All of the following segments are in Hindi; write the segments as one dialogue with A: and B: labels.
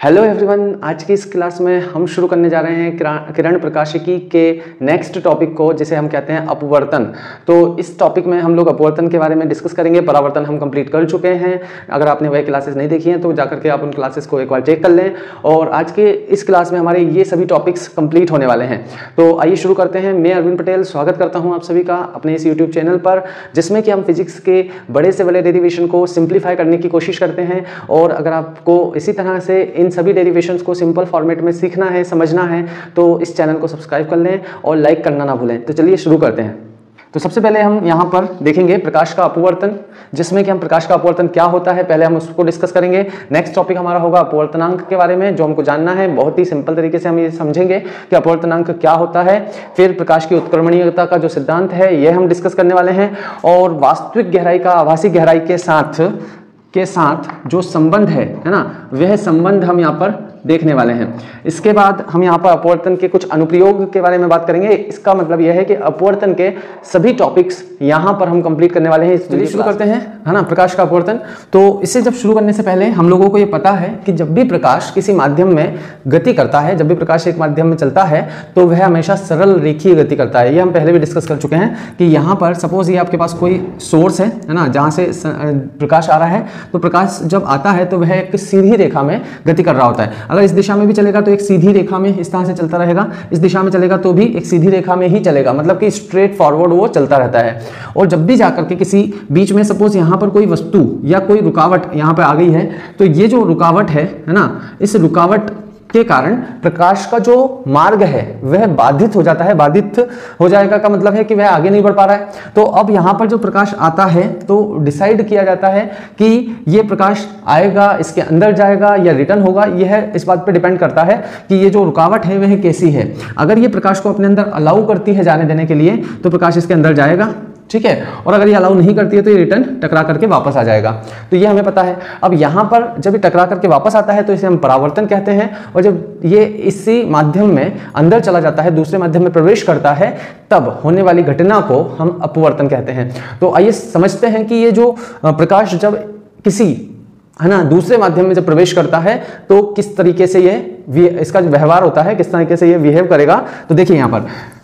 A: हेलो एवरीवन, आज की इस क्लास में हम शुरू करने जा रहे हैं किरण प्रकाशिकी के नेक्स्ट टॉपिक को, जिसे हम कहते हैं अपवर्तन। तो इस टॉपिक में हम लोग अपवर्तन के बारे में डिस्कस करेंगे। परावर्तन हम कंप्लीट कर चुके हैं। अगर आपने वह क्लासेस नहीं देखी हैं तो जाकर के आप उन क्लासेस को एक बार चेक कर लें। और आज के इस क्लास में हमारे ये सभी टॉपिक्स कंप्लीट होने वाले हैं। तो आइए शुरू करते हैं। मैं अरविंद पटेल स्वागत करता हूँ आप सभी का अपने इस यूट्यूब चैनल पर, जिसमें कि हम फिजिक्स के बड़े से बड़े डेरिवेशन को सिंप्लीफाई करने की कोशिश करते हैं। और अगर आपको इसी तरह से इन सभी डेरिवेशंस को सिंपल फॉर्मेट में सीखना है, समझना है, तो इस चैनल को सब्सक्राइब कर लें और लाइक करना ना भूलें। तो चलिए शुरू करते हैं। तो सबसे पहले हम यहाँ पर देखेंगे प्रकाश का अपवर्तन, जिसमें कि हम प्रकाश का अपवर्तन क्या होता है पहले हम उसको डिस्कस करेंगे। नेक्स्ट टॉपिक हमारा होगा अपवर्तनांक के बारे में, जो हमको जानना है। बहुत ही सिंपल तरीके से हम ये समझेंगे कि अपवर्तनांक क्या होता है। फिर प्रकाश की उत्क्रमणीयता का जो सिद्धांत है ये हम डिस्कस करने वाले हैं। और वास्तविक गहराई का आभासी गहराई के साथ जो संबंध है ना, वह संबंध हम यहाँ पर देखने वाले हैं। इसके बाद हम यहाँ पर अपवर्तन के कुछ अनुप्रयोग के बारे में बात करेंगे। इसका मतलब यह है कि अपवर्तन के सभी टॉपिक्स यहाँ पर हम कंप्लीट करने वाले हैं। चलिए शुरू करते हैं, है ना, प्रकाश का अपवर्तन। तो इसे जब शुरू करने से पहले हम लोगों को ये पता है कि जब भी प्रकाश किसी माध्यम में गति करता है, जब भी प्रकाश एक माध्यम में चलता है, तो वह हमेशा सरल रेखीय गति करता है। ये हम पहले भी डिस्कस कर चुके हैं कि यहाँ पर सपोज ये आपके पास कोई सोर्स है ना, जहाँ से प्रकाश आ रहा है। तो प्रकाश जब आता है तो वह एक सीधी रेखा में गति कर रहा होता है। अगर इस दिशा में भी चलेगा तो एक सीधी रेखा में इस तरह से चलता रहेगा, इस दिशा में चलेगा तो भी एक सीधी रेखा में ही चलेगा, मतलब कि स्ट्रेट फॉरवर्ड वो चलता रहता है। और जब भी जाकर के किसी बीच में सपोज यहाँ पर कोई वस्तु या कोई रुकावट यहाँ पे आ गई है, तो ये जो रुकावट है ना, इस रुकावट के कारण प्रकाश का जो मार्ग है वह बाधित हो जाता है। बाधित हो जाएगा का मतलब है कि वह आगे नहीं बढ़ पा रहा है। तो अब यहाँ पर जो प्रकाश आता है तो डिसाइड किया जाता है कि ये प्रकाश आएगा, इसके अंदर जाएगा या रिटर्न होगा। यह इस बात पे डिपेंड करता है कि ये जो रुकावट है वह कैसी है। अगर ये प्रकाश को अपने अंदर अलाउ करती है जाने देने के लिए, तो प्रकाश इसके अंदर जाएगा, ठीक है। और अगर ये अलाउ नहीं करती है तो ये रिटर्न टकरा करके वापस आ जाएगा। तो ये हमें पता है। अब यहाँ पर जब ये टकरा करके वापस आता है तो इसे हम परावर्तन कहते हैं। और जब ये इसी माध्यम में अंदर चला जाता है, दूसरे माध्यम में प्रवेश करता है, तब होने वाली घटना को हम अपवर्तन कहते हैं। तो आइए समझते हैं कि ये जो प्रकाश जब किसी, है ना, दूसरे माध्यम में जब प्रवेश करता है तो किस तरीके से इसका जो व्यवहार होता है, किस तरीके से ये बिहेव करेगा। तो देखिए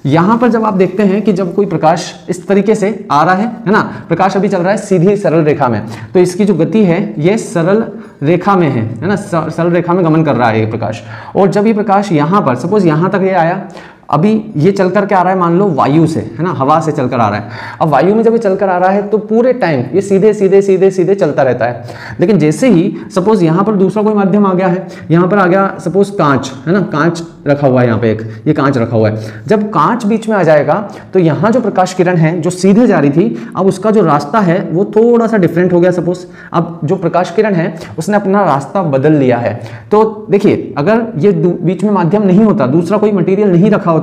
A: यहाँ पर जब आप देखते हैं कि जब कोई प्रकाश इस तरीके से आ रहा है ना, प्रकाश अभी चल रहा है सीधी सरल रेखा में, तो इसकी जो गति है ये सरल रेखा में है ना, सरल रेखा में गमन कर रहा है ये प्रकाश। और जब ये प्रकाश यहाँ पर सपोज यहाँ तक ये आया, अभी ये चल करके आ रहा है, मान लो वायु से, है ना, हवा से चलकर आ रहा है। अब वायु में जब ये चलकर आ रहा है तो पूरे टाइम ये सीधे सीधे सीधे सीधे चलता रहता है। लेकिन जैसे ही सपोज यहाँ पर दूसरा कोई माध्यम आ गया है, यहाँ पर आ गया सपोज कांच, है ना, कांच रखा हुआ है यहाँ पे, ये कांच रखा हुआ है। जब कांच बीच में आ जाएगा तो यहाँ जो प्रकाश किरण है जो सीधे जा रही थी, अब उसका जो रास्ता है वो थोड़ा सा डिफरेंट हो गया। सपोज अब जो प्रकाश किरण है उसने अपना रास्ता बदल लिया है। तो देखिए, अगर ये बीच में माध्यम नहीं होता, दूसरा कोई मटेरियल नहीं रखा होता,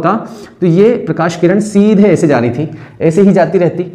A: तो ये प्रकाश किरण सीधे ऐसे जा रही थी, ऐसे ही जाती रहती।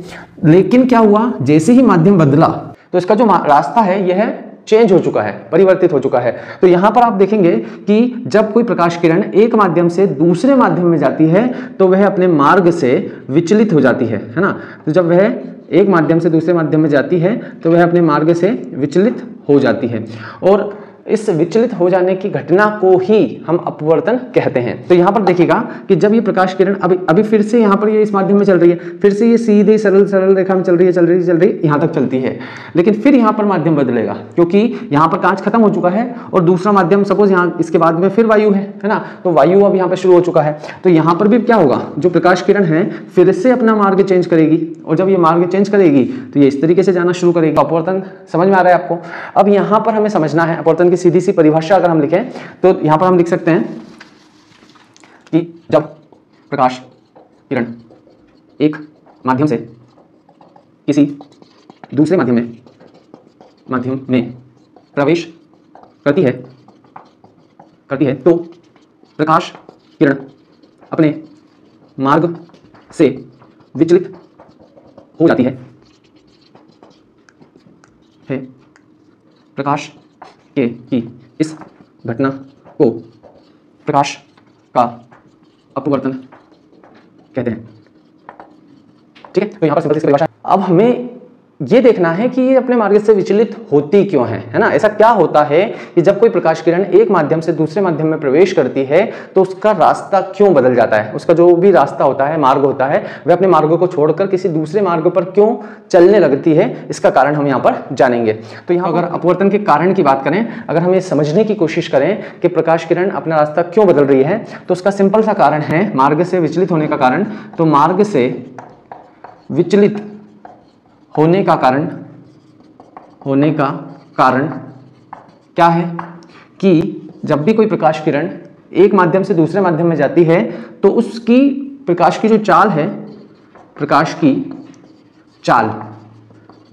A: लेकिन क्या हुआ, जैसे ही माध्यम बदला तो इसका जो रास्ता है यह चेंज हो चुका है, परिवर्तित हो चुका है। तो यहां पर आप देखेंगे कि जब कोई प्रकाश किरण एक माध्यम से दूसरे माध्यम में जाती है तो वह अपने मार्ग से विचलित हो जाती है ना। तो जब वह एक माध्यम से दूसरे माध्यम में जाती है तो वह अपने मार्ग से विचलित हो जाती है। और इस विचलित हो जाने की घटना को ही हम अपवर्तन कहते हैं। तो यहाँ पर देखिएगा कि जब ये प्रकाश किरण अभी फिर से यहाँ पर ये इस माध्यम में चल रही है, फिर से ये सीधे सरल रेखा में चल रही है यहाँ तक चलती है। लेकिन फिर यहाँ पर माध्यम बदलेगा, क्योंकि यहाँ पर कांच खत्म हो चुका है और दूसरा माध्यम सपोज यहाँ इसके बाद में फिर वायु है ना, तो वायु अब यहाँ पर शुरू हो चुका है। तो यहाँ पर भी क्या होगा, जो प्रकाश किरण है फिर से अपना मार्ग चेंज करेगी, और जब ये मार्ग चेंज करेगी तो ये इस तरीके से जाना शुरू करेगी। अपवर्तन समझ में आ रहा है आपको। अब यहाँ पर हमें समझना है अपवर्तन की सीधी सी परिभाषा अगर हम लिखें तो यहां पर हम लिख सकते हैं कि जब प्रकाश किरण एक माध्यम से किसी दूसरे माध्यम में प्रवेश करती है तो प्रकाश किरण अपने मार्ग से विचलित हो जाती है। प्रकाश की इस घटना को प्रकाश का अपवर्तन कहते हैं। ठीक है, तो यहां पर सिंपल सी परिभाषा। अब हमें ये देखना है कि ये अपने मार्ग से विचलित होती क्यों है ना। ऐसा क्या होता है कि जब कोई प्रकाश किरण एक माध्यम से दूसरे माध्यम में प्रवेश करती है तो उसका रास्ता क्यों बदल जाता है, उसका जो भी रास्ता होता है, मार्ग होता है, वह अपने मार्गों को छोड़कर किसी दूसरे मार्ग पर क्यों चलने लगती है, इसका कारण हम यहाँ पर जानेंगे। तो यहाँ अगर अपवर्तन के कारण की बात करें, अगर हम ये समझने की कोशिश करें कि प्रकाश किरण अपना रास्ता क्यों बदल रही है, तो उसका सिंपल सा कारण है मार्ग से विचलित होने का कारण। तो मार्ग से विचलित होने का कारण क्या है कि जब भी कोई प्रकाश किरण एक माध्यम से दूसरे माध्यम में जाती है तो उसकी प्रकाश की जो चाल है, प्रकाश की चाल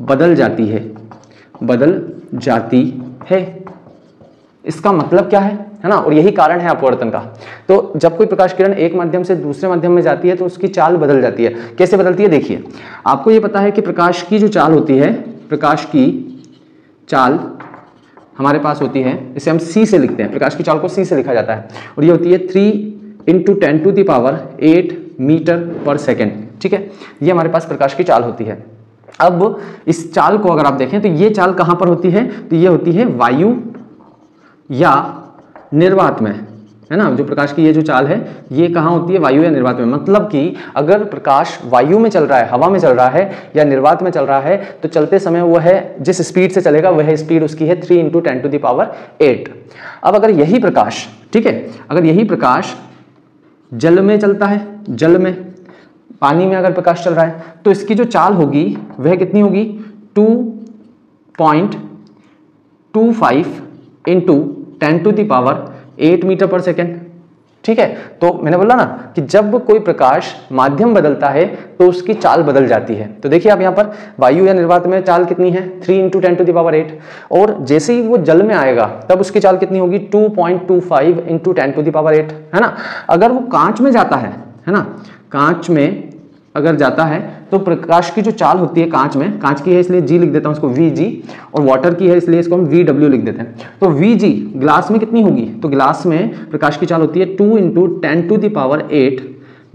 A: बदल जाती है। इसका मतलब क्या है ना, और यही कारण है अपवर्तन का। तो जब कोई प्रकाश किरण एक माध्यम से दूसरे माध्यम में जाती है तो उसकी चाल बदल जाती है। कैसे बदलती है, देखिए आपको ये पता है कि प्रकाश की जो चाल होती है, प्रकाश की चाल हमारे पास होती है, इसे हम c से लिखते हैं, प्रकाश की चाल को c से लिखा जाता है, और ये होती है 3 × 10⁸ मीटर पर सेकेंड। ठीक है, ये हमारे पास प्रकाश की चाल होती है। अब इस चाल को अगर आप देखें तो ये चाल कहां पर होती है, तो ये होती है वायु या निर्वात में, है ना। जो प्रकाश की ये जो चाल है ये कहाँ होती है, वायु या निर्वात में। मतलब कि अगर प्रकाश वायु में चल रहा है, हवा में चल रहा है या निर्वात में चल रहा है, तो चलते समय वह है जिस स्पीड से चलेगा वह स्पीड उसकी है 3 × 10⁸। अब अगर यही प्रकाश, ठीक है, अगर यही प्रकाश जल में चलता है, जल में, पानी में अगर प्रकाश चल रहा है, तो इसकी जो चाल होगी वह कितनी होगी, 2.25 × 10⁸ मीटर पर सेकेंड। ठीक है, तो मैंने बोला ना कि जब कोई प्रकाश माध्यम बदलता है तो उसकी चाल बदल जाती है। तो देखिए आप यहाँ पर वायु या निर्वात में चाल कितनी है, 3 × 10⁸, और जैसे ही वो जल में आएगा तब उसकी चाल कितनी होगी, 2.25 × 10⁸, है ना। अगर वो कांच में जाता है ना, कांच में अगर जाता है तो प्रकाश की जो चाल होती है कांच में, कांच की है इसलिए जी लिख देता हूं इसको Vg, और वाटर की है इसलिए इसको हम Vw लिख देते हैं। तो Vg ग्लास में कितनी होगी, तो ग्लास में प्रकाश की चाल होती है 2 × 10⁸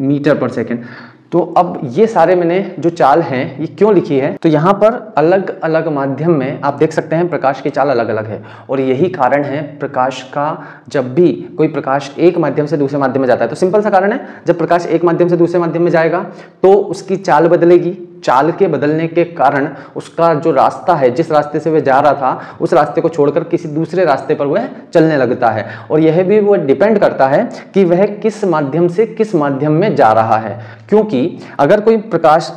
A: मीटर पर सेकेंड। तो अब ये सारे मैंने जो चाल हैं ये क्यों लिखी है, तो यहाँ पर अलग अलग माध्यम में आप देख सकते हैं प्रकाश की चाल अलग अलग है, और यही कारण है प्रकाश का, जब भी कोई प्रकाश एक माध्यम से दूसरे माध्यम में जाता है तो सिंपल सा कारण है, जब प्रकाश एक माध्यम से दूसरे माध्यम में जाएगा तो उसकी चाल बदलेगी। चाल के बदलने के कारण उसका जो रास्ता है, जिस रास्ते से वह जा रहा था, उस रास्ते को छोड़कर किसी दूसरे रास्ते पर वह चलने लगता है, और यह भी वो डिपेंड करता है कि वह किस माध्यम से किस माध्यम में जा रहा है। क्योंकि अगर कोई प्रकाश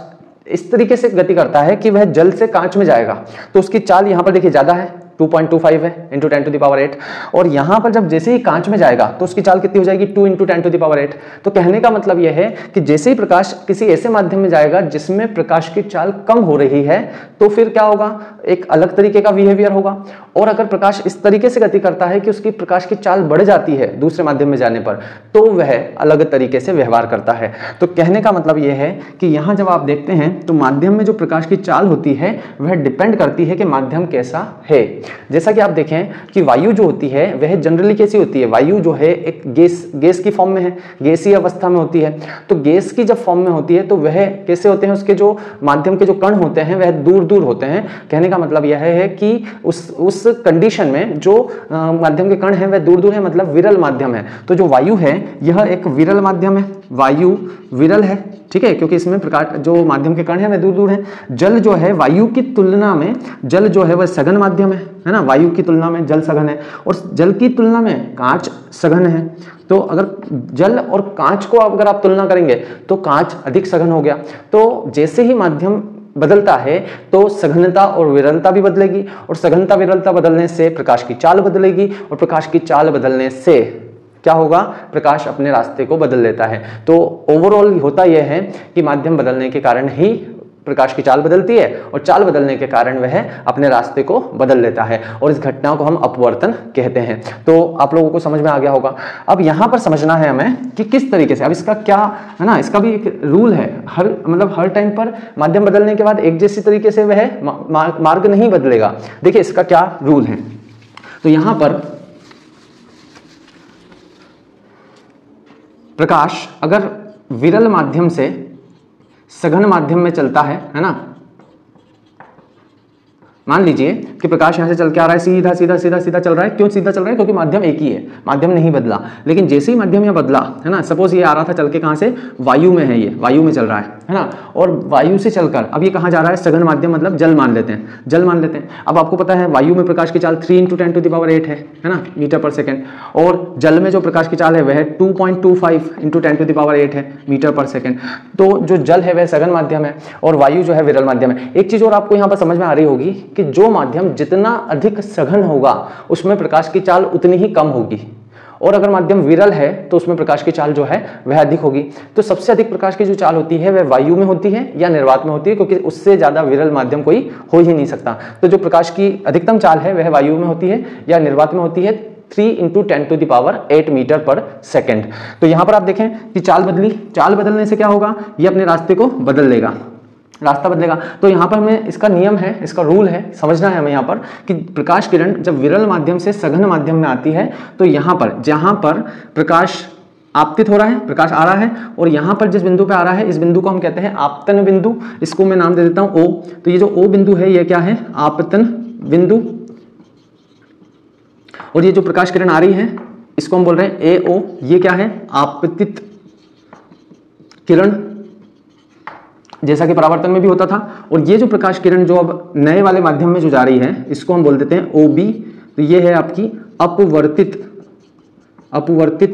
A: इस तरीके से गति करता है कि वह जल से कांच में जाएगा तो उसकी चाल यहाँ पर देखिए ज्यादा है, 2.25 है × 10⁸, और यहाँ पर जब जैसे ही कांच में जाएगा तो उसकी चाल कितनी हो जाएगी, 2 × 10⁸। तो कहने का मतलब यह है कि जैसे ही प्रकाश किसी ऐसे माध्यम में जाएगा जिसमें प्रकाश की चाल कम हो रही है तो फिर क्या होगा, एक अलग तरीके का बिहेवियर होगा। और अगर प्रकाश इस तरीके से गति करता है कि उसकी प्रकाश की चाल बढ़ जाती है दूसरे माध्यम में जाने पर, तो वह अलग तरीके से व्यवहार करता है। तो कहने का मतलब यह है कि यहाँ जब आप देखते हैं तो माध्यम में जो प्रकाश की चाल होती है वह डिपेंड करती है कि माध्यम कैसा है। जैसा कि आप देखें कि वायु जो होती है वह जनरली कैसी होती है, वायु जो है एक गैस की फॉर्म में है, गैसीय अवस्था में होती है। तो गैस की जब फॉर्म में होती है तो वह कैसे होते हैं, उसके जो माध्यम के जो कण होते हैं वह दूर दूर होते हैं। कहने का मतलब यह है कि उस कंडीशन में जो माध्यम के कण हैं वह दूर दूर है, मतलब विरल माध्यम है। तो जो वायु है यह एक विरल माध्यम है, वायु विरल है, ठीक है, क्योंकि इसमें प्रकाश जो माध्यम के कण हैं वह दूर दूर हैं। जल जो है वायु की तुलना में, जल जो है वह सघन माध्यम है ना, वायु की तुलना में जल सघन है, और जल की तुलना में कांच सघन है। तो अगर जल और कांच को अगर आप तुलना करेंगे तो कांच अधिक सघन हो गया। तो जैसे ही माध्यम बदलता है तो सघनता और विरलता भी बदलेगी, और सघनता विरलता बदलने से प्रकाश की चाल बदलेगी, और प्रकाश की चाल बदलने से क्या होगा, प्रकाश अपने रास्ते को बदल लेता है। तो ओवरऑल होता यह है कि माध्यम बदलने के कारण ही प्रकाश की चाल बदलती है, और चाल बदलने के कारण वह अपने रास्ते को बदल लेता है, और इस घटना को हम अपवर्तन कहते हैं। तो आप लोगों को समझ में आ गया होगा। अब यहाँ पर समझना है हमें कि किस तरीके से, अब इसका क्या है ना, इसका भी एक रूल है, हर टाइम पर माध्यम बदलने के बाद एक जैसी तरीके से वह मार्ग नहीं बदलेगा। देखिए इसका क्या रूल है। तो यहाँ पर प्रकाश अगर विरल माध्यम से सघन माध्यम में चलता है ना, मान लीजिए कि प्रकाश यहाँ से चल के आ रहा है, सीधा सीधा सीधा सीधा चल रहा है। क्यों सीधा चल रहा है? क्योंकि माध्यम एक ही है, माध्यम नहीं बदला। लेकिन जैसे ही माध्यम यहाँ बदला, है ना, सपोज ये आ रहा था चल के कहाँ से, वायु में है, ये वायु में चल रहा है ना, और वायु से चलकर अब ये कहाँ जा रहा है, सघन माध्यम मतलब जल मान लेते हैं, जल मान लेते हैं। अब आपको पता है वायु में प्रकाश की चाल 3 × 10⁸ है ना, मीटर/सेकंड, और जल में जो प्रकाश की चाल है वह 2.25 × 10⁸ है, मीटर/सेकंड। तो जो जल है वह सघन माध्यम है और वायु जो है विरल माध्यम है। एक चीज और आपको यहाँ पर समझ में आ रही होगी कि जो माध्यम जितना अधिक सघन होगा उसमें प्रकाश की चाल उतनी ही कम होगी, और अगर माध्यम विरल है तो उसमें प्रकाश की चाल जो है वह अधिक होगी। तो सबसे अधिक प्रकाश की जो चाल होती है वह वायु में होती है या निर्वात में होती है, क्योंकि उससे ज्यादा विरल माध्यम कोई हो ही नहीं सकता। तो जो प्रकाश की अधिकतम चाल है वह वायु में होती है या निर्वात में होती है, 3 × 10⁸ मीटर/सेकंड। तो यहां पर आप देखें कि चाल बदली, चाल बदलने से क्या होगा, ये अपने रास्ते को बदल लेगा, रास्ता बदलेगा। तो यहाँ पर हमें इसका नियम है, इसका रूल है, समझना है हमें यहाँ पर कि प्रकाश किरण जब विरल माध्यम से सघन माध्यम में आती है तो यहाँ पर जहाँ पर प्रकाश आपतित हो रहा है, प्रकाश आ रहा है, और यहाँ पर जिस बिंदु पे आ रहा है इस बिंदु को हम कहते हैं आपतन बिंदु। इसको मैं नाम दे देता हूँ O। तो ये जो O बिंदु है ये क्या है, आपतन बिंदु, और ये जो प्रकाश किरण आ रही है इसको हम बोल रहे हैं AO। ये क्या है, आपतित किरण, जैसा कि परावर्तन में भी होता था। और ये जो प्रकाश किरण जो अब नए वाले माध्यम में जो जा रही है इसको हम बोल देते हैं OB। तो ये है आपकी अपवर्तित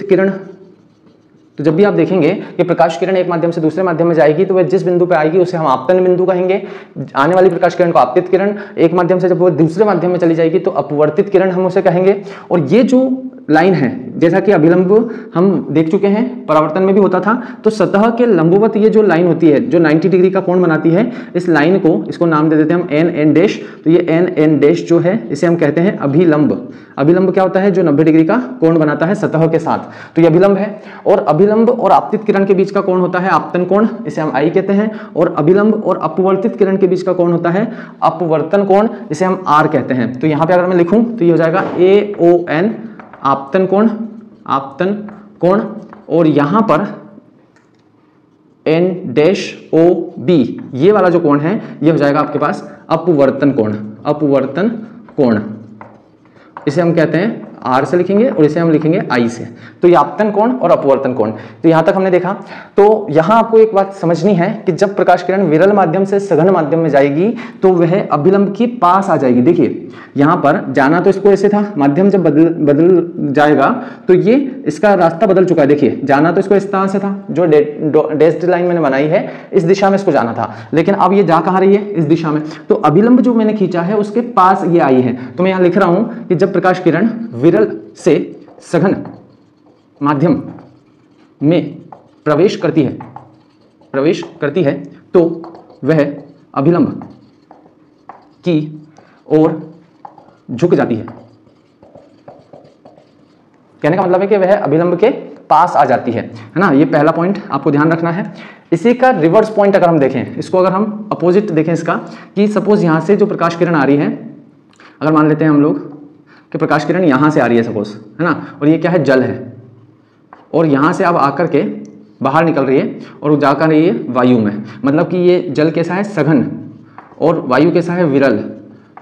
A: किरण। तो जब भी आप देखेंगे कि प्रकाश किरण एक माध्यम से दूसरे माध्यम में जाएगी तो वह जिस बिंदु पे आएगी उसे हम आपतन बिंदु कहेंगे। आने वाली प्रकाश किरण को आपतित किरण, एक माध्यम से जब वो दूसरे माध्यम में चली जाएगी तो अपवर्तित किरण हम उसे कहेंगे। और ये जो लाइन है, जैसा कि अभिलंब हम देख चुके हैं, परावर्तन में भी होता था, तो सतह के लंबवत ये जो लाइन होती है जो 90 डिग्री का कोण बनाती है, इस लाइन को, इसको नाम दे देते हैं हम NN'। तो ये NN' जो है इसे हम कहते हैं अभिलंब। अभिलंब क्या होता है, जो 90 डिग्री का कोण बनाता है सतह के साथ, तो ये अभिलंब है। और अभिलंब और आपतित किरण के बीच का कोण होता है आपतन कोण, इसे हम I कहते हैं। और अभिलंब और अपवर्तित किरण के बीच का कोण होता है अपवर्तन कोण, इसे हम R कहते हैं। तो यहाँ पे अगर मैं लिखूं तो ये हो जाएगा AON, आपतन कोण, और यहां पर N'OB, ये वाला जो कोण है ये हो जाएगा आपके पास अपवर्तन कोण। इसे हम कहते हैं R से लिखेंगे और इसे हम लिखेंगे I से। तो ये आपतन कोण और अपवर्तन कोण। तो यहां तक हमने देखा। तो यहां आपको एक बात समझनी है कि जब प्रकाश किरण विरल माध्यम से सघन माध्यम में जाएगी तो वह अभिलंब के पास आ जाएगी। देखिए यहां पर जाना तो इसको ऐसे था, माध्यम जब बदल जाएगा तो ये इसका रास्ता बदल चुका है। देखिए जाना तो इसको इस तरह से था, जो डैश्ड लाइन मैंने बनाई है इस दिशा में इसको जाना था, लेकिन अब ये जा कहां रही है, इस दिशा में। तो अभिलंब जो मैंने खींचा है उसके पास ये आई है। तो मैं यहां लिख रहा हूं कि जब प्रकाश किरण विरल से सघन माध्यम में प्रवेश करती है तो वह अभिलंब की ओर झुक जाती है। कहने का मतलब है कि वह अभिलंब के पास आ जाती है ना। ये पहला पॉइंट आपको ध्यान रखना है। इसी का रिवर्स पॉइंट अगर हम देखें, इसको अगर हम अपोजिट देखें इसका, कि सपोज यहां से जो प्रकाश किरण आ रही है, अगर मान लेते हैं हम लोग कि प्रकाश किरण यहां से आ रही है सपोज, है ना, और ये क्या है, जल है, और यहां से अब आकर के बाहर निकल रही है और जाकर रही है वायु में। मतलब कि ये जल कैसा है, सघन, और वायु कैसा है, विरल।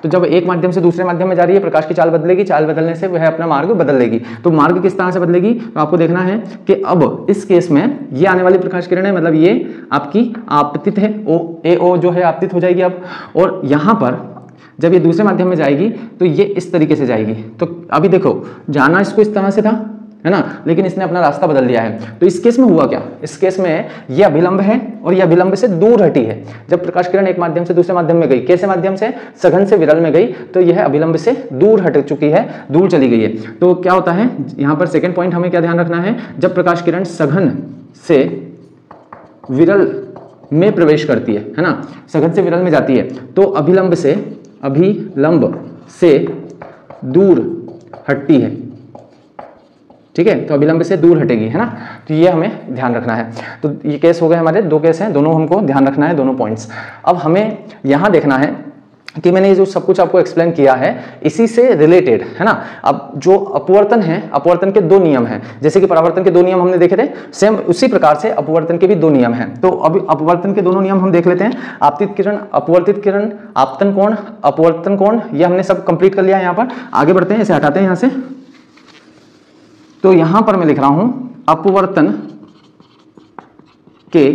A: तो जब एक माध्यम से दूसरे माध्यम में जा रही है प्रकाश की चाल बदलेगी, चाल बदलने से वह अपना मार्ग बदल लेगी। तो मार्ग किस तरह से बदलेगी, तो आपको देखना है कि अब इस केस में ये आने वाली प्रकाश किरण है, मतलब ये आपकी आपतित है, AO जो है आपतित हो जाएगी अब। और यहाँ पर जब ये दूसरे माध्यम में जाएगी तो ये इस तरीके से जाएगी। तो अभी देखो जाना इसको इस तरह से था, है ना, लेकिन इसने अपना रास्ता बदल लिया है। तो इस केस में हुआ क्या, इस केस में ये अभिलंब है और ये अभिलंब से दूर हटी है। जब प्रकाश किरण एक माध्यम से दूसरे माध्यम में गई, कैसे माध्यम से, सघन से विरल में गई, तो यह अभिलंब से दूर हट चुकी है, दूर चली गई है। तो क्या होता है यहाँ पर सेकेंड पॉइंट हमें क्या ध्यान रखना है, जब प्रकाश किरण सघन से विरल में प्रवेश करती है ना, सघन से विरल में जाती है, तो अभिलंब से दूर हटती है। ठीक है, तो अभिलंब से दूर हटेगी, है ना। तो ये हमें ध्यान रखना है। तो ये केस हो गए हमारे, दो केस हैं, दोनों हमको ध्यान रखना है, दोनों पॉइंट्स। अब हमें यहां देखना है कि मैंने ये जो सब कुछ आपको एक्सप्लेन किया है इसी से रिलेटेड है ना। अब जो अपवर्तन है, अपवर्तन के दो नियम हैं, जैसे कि परावर्तन के दो नियम हमने देखे थे, सेम उसी प्रकार से अपवर्तन के भी दो नियम हैं। तो अभी अपवर्तन के दोनों नियम हम देख लेते हैं। आपतित किरण, अपवर्तित किरण, आपतन कोण, अपवर्तन कोण, ये हमने सब कंप्लीट कर लिया। यहाँ पर आगे बढ़ते हैं, इसे हटाते हैं यहाँ से। तो यहां पर मैं लिख रहा हूं अपवर्तन के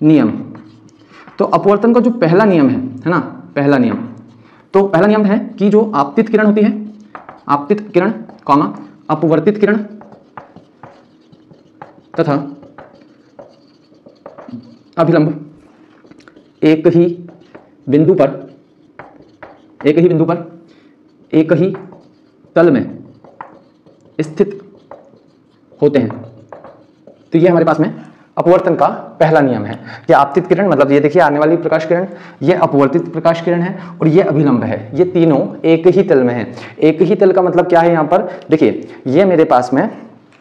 A: नियम। तो अपवर्तन का जो पहला नियम है ना, पहला नियम, तो पहला नियम है कि जो आपतित किरण होती है, आपतित किरण कॉमा अपवर्तित किरण तथा अभिलंब एक ही बिंदु पर, एक ही तल में स्थित होते हैं। तो ये हमारे पास में अपवर्तन का पहला नियम है कि आपतित किरण मतलब ये देखिए आने वाली प्रकाश किरण, ये अपवर्तित प्रकाश किरण है और ये अभिलंब है, ये तीनों एक ही तल में है। एक ही तल का मतलब क्या है, यहाँ पर देखिए ये मेरे पास में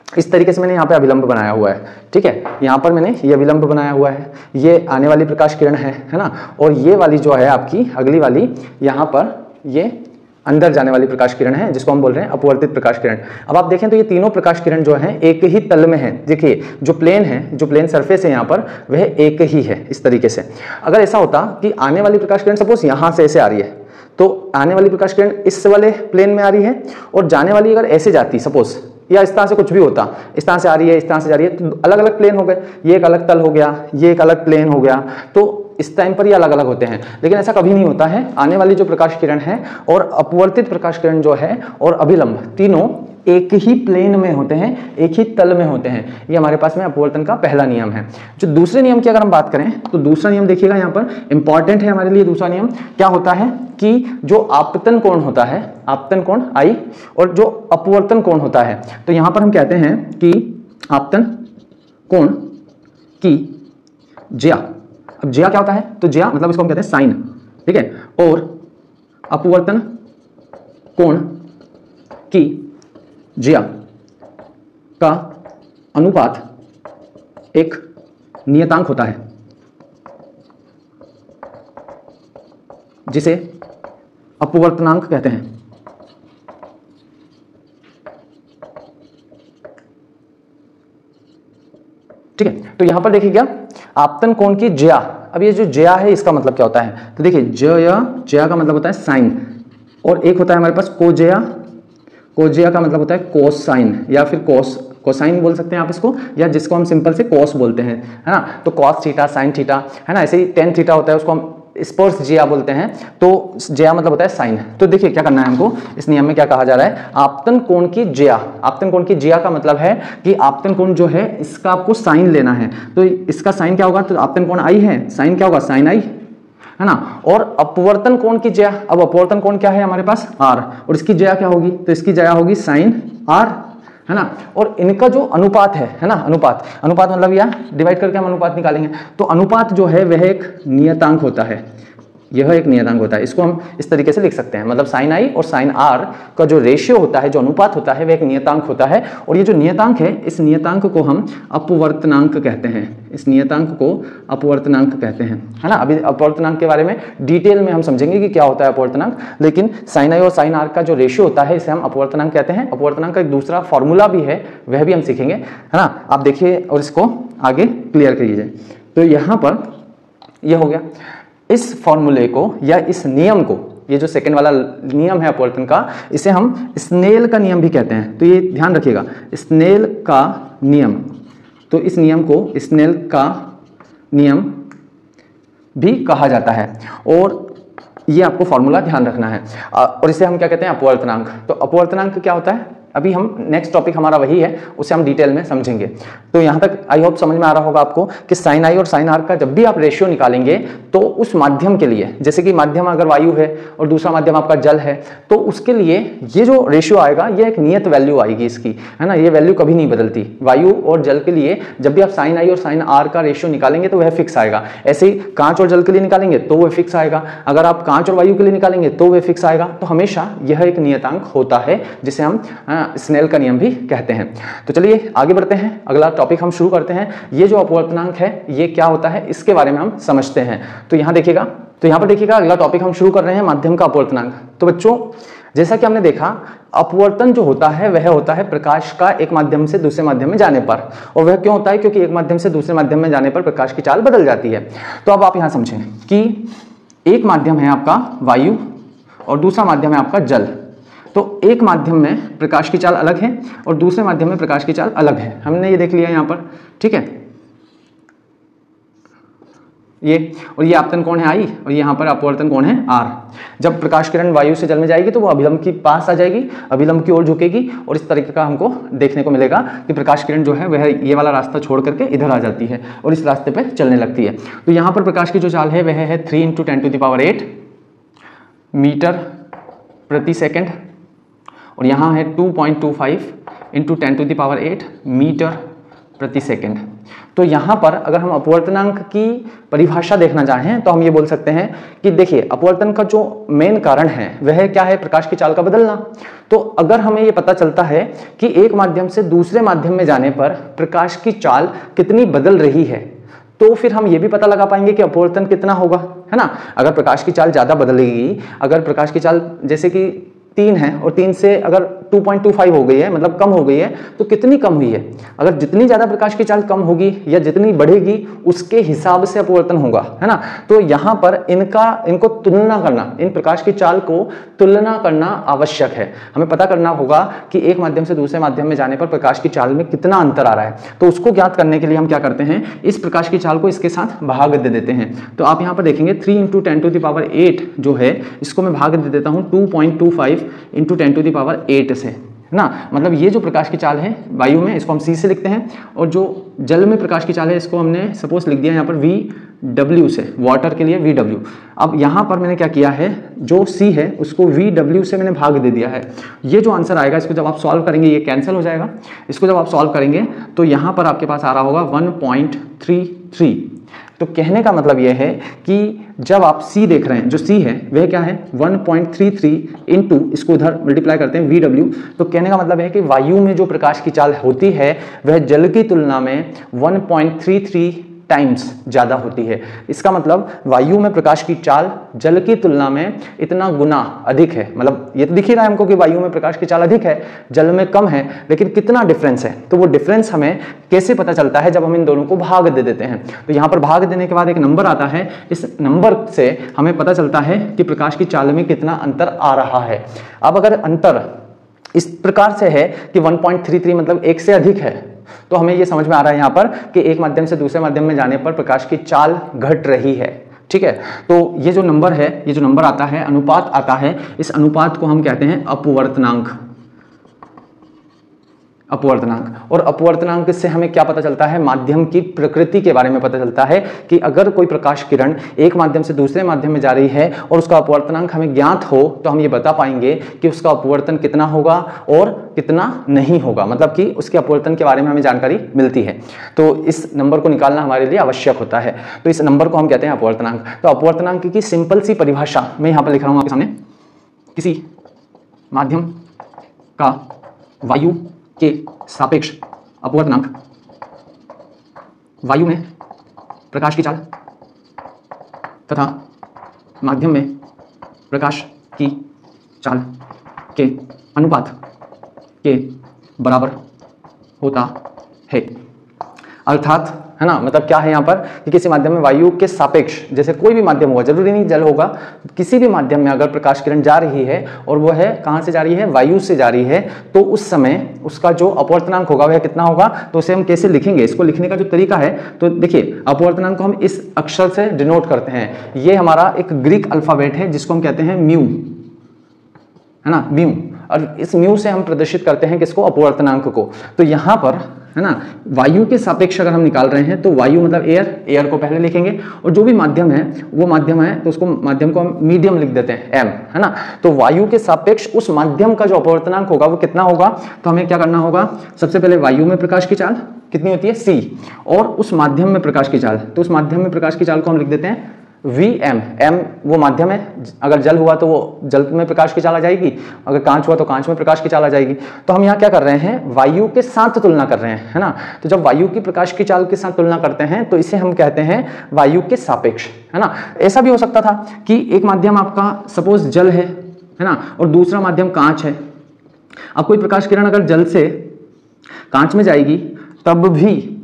A: इस तरीके से मैंने यहाँ पे अभिलंब बनाया हुआ है, ठीक है, यहाँ पर मैंने ये अभिलंब बनाया हुआ है, ये आने वाली प्रकाश किरण है ना, और ये वाली जो है आपकी अगली वाली यहाँ पर ये अंदर जाने वाली प्रकाश किरण है जिसको हम बोल रहे हैं अपवर्तित प्रकाश किरण। अब आप देखें तो ये तीनों प्रकाश किरण जो है एक ही तल में है। देखिए जो प्लेन है, जो प्लेन सरफेस है यहाँ पर वह एक ही है इस तरीके से। अगर ऐसा होता कि आने वाली प्रकाश किरण सपोज यहाँ से ऐसे आ रही है, तो आने वाली प्रकाश किरण इस वाले प्लेन में आ रही है और जाने वाली अगर ऐसे जाती सपोज, या इस तरह से कुछ भी होता, इस तरह से आ रही है, इस तरह से जा रही है, तो अलग अलग प्लेन हो गए, ये एक अलग तल हो गया, ये एक अलग प्लेन हो गया, तो इस टाइम पर ये अलग अलग होते हैं। लेकिन ऐसा कभी नहीं होता है। आने वाली जो प्रकाश किरण है और अपवर्तित प्रकाश किरण जो है और अभिलंब तीनों एक ही प्लेन में होते हैं, एक ही तल में होते हैं। ये हमारे पास में अपवर्तन का पहला नियम है। जो दूसरे नियम की अगर हम बात करें तो दूसरा नियम देखिएगा यहाँ पर इंपॉर्टेंट है हमारे लिए। दूसरा नियम क्या होता है कि जो आपतन कोण होता है, आपतन कोण I, और जो अपवर्तन कोण होता है, तो यहाँ पर हम कहते हैं कि आपतन कोण की ज्या। अब ज्या क्या होता है, तो ज्या मतलब इसको हम कहते हैं साइन, ठीक है, और अपवर्तन कोण की ज्या का अनुपात एक नियतांक होता है जिसे अपवर्तनांक कहते हैं। ठीक है, तो यहां पर देखिए क्या आपतन कोण की ज्या। अब ये जो ज्या है इसका मतलब क्या होता है, तो देखिए ज्या का मतलब होता है साइन, और एक होता है हमारे पास कोज्या। कोज्या का मतलब होता है कोस साइन या फिर कोसाइन बोल सकते हैं आप इसको, या जिसको हम सिंपल से कोस बोलते हैं, है ना। तो कॉस थीटा, साइन थीटा, है ना, ऐसे ही टेन थीटा होता है, उसको हम स्पर्श ज्या बोलते हैं। तो ज्या मतलब होता है साइन। तो देखिए क्या करना है हमको, इस नियम में क्या कहा जा रहा है, आपतन कोण की ज्या। आपतन कोण की ज्या का मतलब है कि आपतन कोण जो है इसका आपको साइन लेना है। तो इसका साइन क्या होगा, तो आपतन कोण I है, साइन क्या होगा, साइन I, है ना। और अपवर्तन कोण की ज्या, अब अपवर्तन कोण क्या है हमारे पास R, और इसकी ज्या क्या होगी, तो इसकी ज्या होगी साइन R, है ना। और इनका जो अनुपात है ना, अनुपात मतलब यह डिवाइड करके हम अनुपात निकालेंगे। तो अनुपात जो है वह एक नियतांक होता है, यह एक नियतांक होता है। इसको हम इस तरीके से लिख सकते हैं, मतलब साइन I और साइन R का जो रेशियो होता है, जो अनुपात होता है, वह एक नियतांक होता है। और ये जो नियतांक है, इस नियतांक को हम अपवर्तनांक कहते हैं, इस नियतांक को अपवर्तनांक कहते हैं, है ना। अभी अपवर्तनांक के बारे में डिटेल में हम समझेंगे कि क्या होता है अपवर्तनांक, लेकिन साइन I और साइन R का जो रेशियो होता है इसे हम अपवर्तनांक कहते हैं। अपवर्तनांक का एक दूसरा फॉर्मूला भी है, वह भी हम सीखेंगे, है ना। आप देखिए और इसको आगे क्लियर करिए। तो यहाँ पर यह हो गया। इस फॉर्मूले को या इस नियम को, ये जो सेकंड वाला नियम है अपवर्तन का, इसे हम स्नेल का नियम भी कहते हैं। तो ये ध्यान रखिएगा, स्नेल का नियम। तो इस नियम को स्नेल का नियम भी कहा जाता है, और ये आपको फॉर्मूला ध्यान रखना है। और इसे हम क्या कहते हैं, अपवर्तनांक। तो अपवर्तनांक क्या होता है, अभी हम नेक्स्ट टॉपिक हमारा वही है, उसे हम डिटेल में समझेंगे। तो यहाँ तक आई होप समझ में आ रहा होगा आपको कि साइन I और साइन R का जब भी आप रेशियो निकालेंगे तो उस माध्यम के लिए, जैसे कि माध्यम अगर वायु है और दूसरा माध्यम आपका जल है, तो उसके लिए ये जो रेशियो आएगा ये एक नियत वैल्यू आएगी इसकी, है ना। ये वैल्यू कभी नहीं बदलती। वायु और जल के लिए जब भी आप साइन I और साइन R का रेशियो निकालेंगे तो वह फिक्स आएगा। ऐसे ही कांच और जल के लिए निकालेंगे तो वह फिक्स आएगा, अगर आप कांच और वायु के लिए निकालेंगे तो वह फिक्स आएगा। तो हमेशा यह एक नियतांक होता है जिसे हम ना, स्नेल का नियम भी कहते हैं। तो चलिए आगे बढ़ते हैं, अगला टॉपिक हम शुरू करते हैं। ये जो अपवर्तनांक है ये क्या होता है इसके बारे में हम समझते हैं। तो यहाँ देखिएगा, तो यहाँ पर देखिएगा अगला टॉपिक हम शुरू कर रहे हैं माध्यम का अपवर्तनांक। तो बच्चों जैसा कि हमने देखा, अपवर्तन जो होता है वह होता है प्रकाश का एक माध्यम से दूसरे माध्यम में जाने पर। और वह क्यों होता है? क्योंकि एक माध्यम से दूसरे माध्यम में जाने पर प्रकाश की चाल बदल जाती है। तो अब आप यहाँ समझें कि एक माध्यम है आपका वायु और दूसरा माध्यम है आपका जल। तो एक माध्यम में प्रकाश की चाल अलग है और दूसरे माध्यम में प्रकाश की चाल अलग है। हमने ये देख लिया यहाँ पर, ठीक है। ये और ये आपतन कोण है I और यहाँ पर अपवर्तन कोण है R। जब प्रकाश किरण वायु से जल में जाएगी तो वो अभिलंब के पास आ जाएगी, अभिलंब की ओर झुकेगी और इस तरीके का हमको देखने को मिलेगा कि प्रकाश किरण जो है वह ये वाला रास्ता छोड़ करके इधर आ जाती है और इस रास्ते पे चलने लगती है। तो यहाँ पर प्रकाश की जो चाल है वह है 3 × 10⁸ मीटर प्रति सेकेंड और यहाँ है 2.25 × 10⁸ मीटर प्रति सेकेंड। तो यहाँ पर अगर हम अपवर्तनांक की परिभाषा देखना चाहें तो हम ये बोल सकते हैं कि देखिए अपवर्तन का जो मेन कारण है वह क्या है? प्रकाश की चाल का बदलना। तो अगर हमें ये पता चलता है कि एक माध्यम से दूसरे माध्यम में जाने पर प्रकाश की चाल कितनी बदल रही है, तो फिर हम ये भी पता लगा पाएंगे कि अपवर्तन कितना होगा, है ना। अगर प्रकाश की चाल ज्यादा बदलेगी, अगर प्रकाश की चाल जैसे कि 3 है और 3 से अगर 2.25 हो गई है, मतलब कम हो गई है, तो कितनी कम हुई है? अगर जितनी ज्यादा प्रकाश की चाल कम होगी या जितनी बढ़ेगी उसके हिसाब से अपवर्तन होगा, है ना। तो यहाँ पर इनको तुलना करना, इन प्रकाश की चाल को तुलना करना आवश्यक है। हमें पता करना होगा कि एक माध्यम से दूसरे माध्यम में जाने पर प्रकाश की चाल में कितना अंतर आ रहा है। तो उसको ज्ञात करने के लिए हम क्या करते हैं, इस प्रकाश की चाल को इसके साथ भाग दे देते हैं। तो आप यहाँ पर देखेंगे 3 × 10⁸ जो है इसको मैं भाग दे देता हूँ 2.25 × 10⁸ से, है ना। मतलब ये जो प्रकाश की चाल है वायु में इसको हम C से लिखते हैं और जो जल में प्रकाश की चाल है इसको हमने सपोज लिख दिया यहाँ पर VW से, वाटर के लिए VW। अब यहाँ पर मैंने क्या किया है, जो C है उसको VW से मैंने भाग दे दिया है। ये जो आंसर आएगा इसको जब आप सॉल्व करेंगे ये कैंसिल हो जाएगा। इसको जब आप सॉल्व करेंगे तो यहाँ पर आपके पास आ रहा होगा 1.33। तो कहने का मतलब यह है कि जब आप C देख रहे हैं, जो C है वह क्या है 1.33 इंटू इसको उधर मल्टीप्लाई करते हैं VW। तो कहने का मतलब है कि वायु में जो प्रकाश की चाल होती है वह जल की तुलना में 1.33 टाइम्स ज़्यादा होती है। इसका मतलब वायु में प्रकाश की चाल जल की तुलना में इतना गुना अधिक है। मतलब ये तो दिख ही रहा है हमको कि वायु में प्रकाश की चाल अधिक है, जल में कम है, लेकिन कितना डिफरेंस है? तो वो डिफरेंस हमें कैसे पता चलता है? जब हम इन दोनों को भाग दे देते हैं। तो यहाँ पर भाग देने के बाद एक नंबर आता है, इस नंबर से हमें पता चलता है कि प्रकाश की चाल में कितना अंतर आ रहा है। अब अगर अंतर इस प्रकार से है कि 1.33 मतलब 1 से अधिक है, तो हमें यह समझ में आ रहा है यहाँ पर कि एक माध्यम से दूसरे माध्यम में जाने पर प्रकाश की चाल घट रही है। ठीक है, तो ये जो नंबर है, ये जो नंबर आता है, अनुपात आता है, इस अनुपात को हम कहते हैं अपवर्तनांक। अपवर्तनांक। और अपवर्तनांक से हमें क्या पता चलता है? माध्यम की प्रकृति के बारे में पता चलता है कि अगर कोई प्रकाश किरण एक माध्यम से दूसरे माध्यम में जा रही है और उसका अपवर्तनांक हमें ज्ञात हो तो हम ये बता पाएंगे कि उसका अपवर्तन कितना होगा और कितना नहीं होगा, मतलब कि उसके अपवर्तन के बारे में हमें जानकारी मिलती है। तो इस नंबर को निकालना हमारे लिए आवश्यक होता है। तो इस नंबर को हम कहते हैं अपवर्तनांक। तो अपवर्तनांक की सिंपल सी परिभाषा मैं यहाँ पर लिख रहा हूँ आपके सामने। किसी माध्यम का वायु के सापेक्ष अपवर्तनांक वायु में प्रकाश की चाल तथा माध्यम में प्रकाश की चाल के अनुपात के बराबर होता है। अर्थात, है ना, मतलब क्या है यहाँ पर कि किसी माध्यम में वायु के सापेक्ष, जैसे कोई भी माध्यम होगा, जरूरी नहीं जल होगा, किसी भी माध्यम में अगर प्रकाश किरण जा रही है और वो है कहाँ से जा रही है? वायु से जा रही है, तो उस समय उसका जो अपवर्तनांक होगा वह कितना होगा? तो उसे हम कैसे लिखेंगे? इसको लिखने का जो तरीका है, तो देखिए अपवर्तनांक को हम इस अक्षर से डिनोट करते हैं। ये हमारा एक ग्रीक अल्फाबेट है जिसको हम कहते हैं म्यू, है ना, म्यू। और इस म्यू से हम प्रदर्शित करते हैं किसको? अपवर्तनांक को। तो यहाँ पर, है ना, वायु के सापेक्ष अगर हम निकाल रहे हैं तो वायु मतलब एयर, एयर को पहले लिखेंगे और जो भी माध्यम है वो माध्यम है तो उसको माध्यम को हम मीडियम लिख देते हैं, एम, है ना। तो वायु के सापेक्ष उस माध्यम का जो अपवर्तनांक होगा वो कितना होगा? तो हमें क्या करना होगा? सबसे पहले वायु में प्रकाश की चाल कितनी होती है? सी, और उस माध्यम में प्रकाश की चाल, तो उस माध्यम में प्रकाश की चाल को हम लिख देते हैं Vm, m वो माध्यम है, अगर जल हुआ तो वो जल में प्रकाश की चाल आ जाएगी, अगर कांच हुआ तो कांच में प्रकाश की चाल आ जाएगी। तो हम यहाँ क्या कर रहे हैं, वायु के साथ तुलना कर रहे हैं, है ना। तो जब वायु की प्रकाश की चाल के साथ तुलना करते हैं तो इसे हम कहते हैं वायु के सापेक्ष, है ना। ऐसा भी हो सकता था कि एक माध्यम आपका सपोज जल है ना, और दूसरा माध्यम कांच है। अब कोई प्रकाश किरण अगर जल से कांच में जाएगी तब भी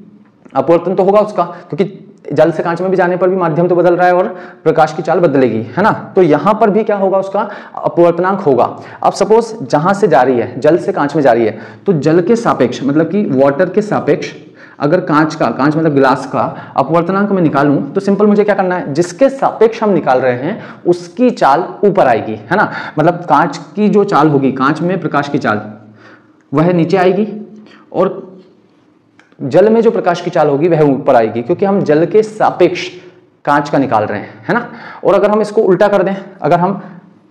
A: अपवर्तन तो होगा उसका, क्योंकि जल से कांच में भी जाने पर भी माध्यम तो बदल रहा है और प्रकाश की चाल बदलेगी, है ना। तो यहां पर भी क्या होगा, उसका अपवर्तनांक होगा। अब सपोज जहां से जा रही है, जल से कांच में जा रही है, तो जल के सापेक्ष मतलब कि वाटर के सापेक्ष अगर कांच मतलब गिलास का अपवर्तनांक मैं निकालूं तो सिंपल मुझे क्या करना है, जिसके सापेक्ष हम निकाल रहे हैं उसकी चाल ऊपर आएगी, है ना। मतलब कांच की जो चाल होगी, कांच में प्रकाश की चाल वह नीचे आएगी और जल में जो प्रकाश की चाल होगी वह ऊपर आएगी, क्योंकि हम जल के सापेक्ष कांच का निकाल रहे हैं, है ना। और अगर हम इसको उल्टा कर दें, अगर हम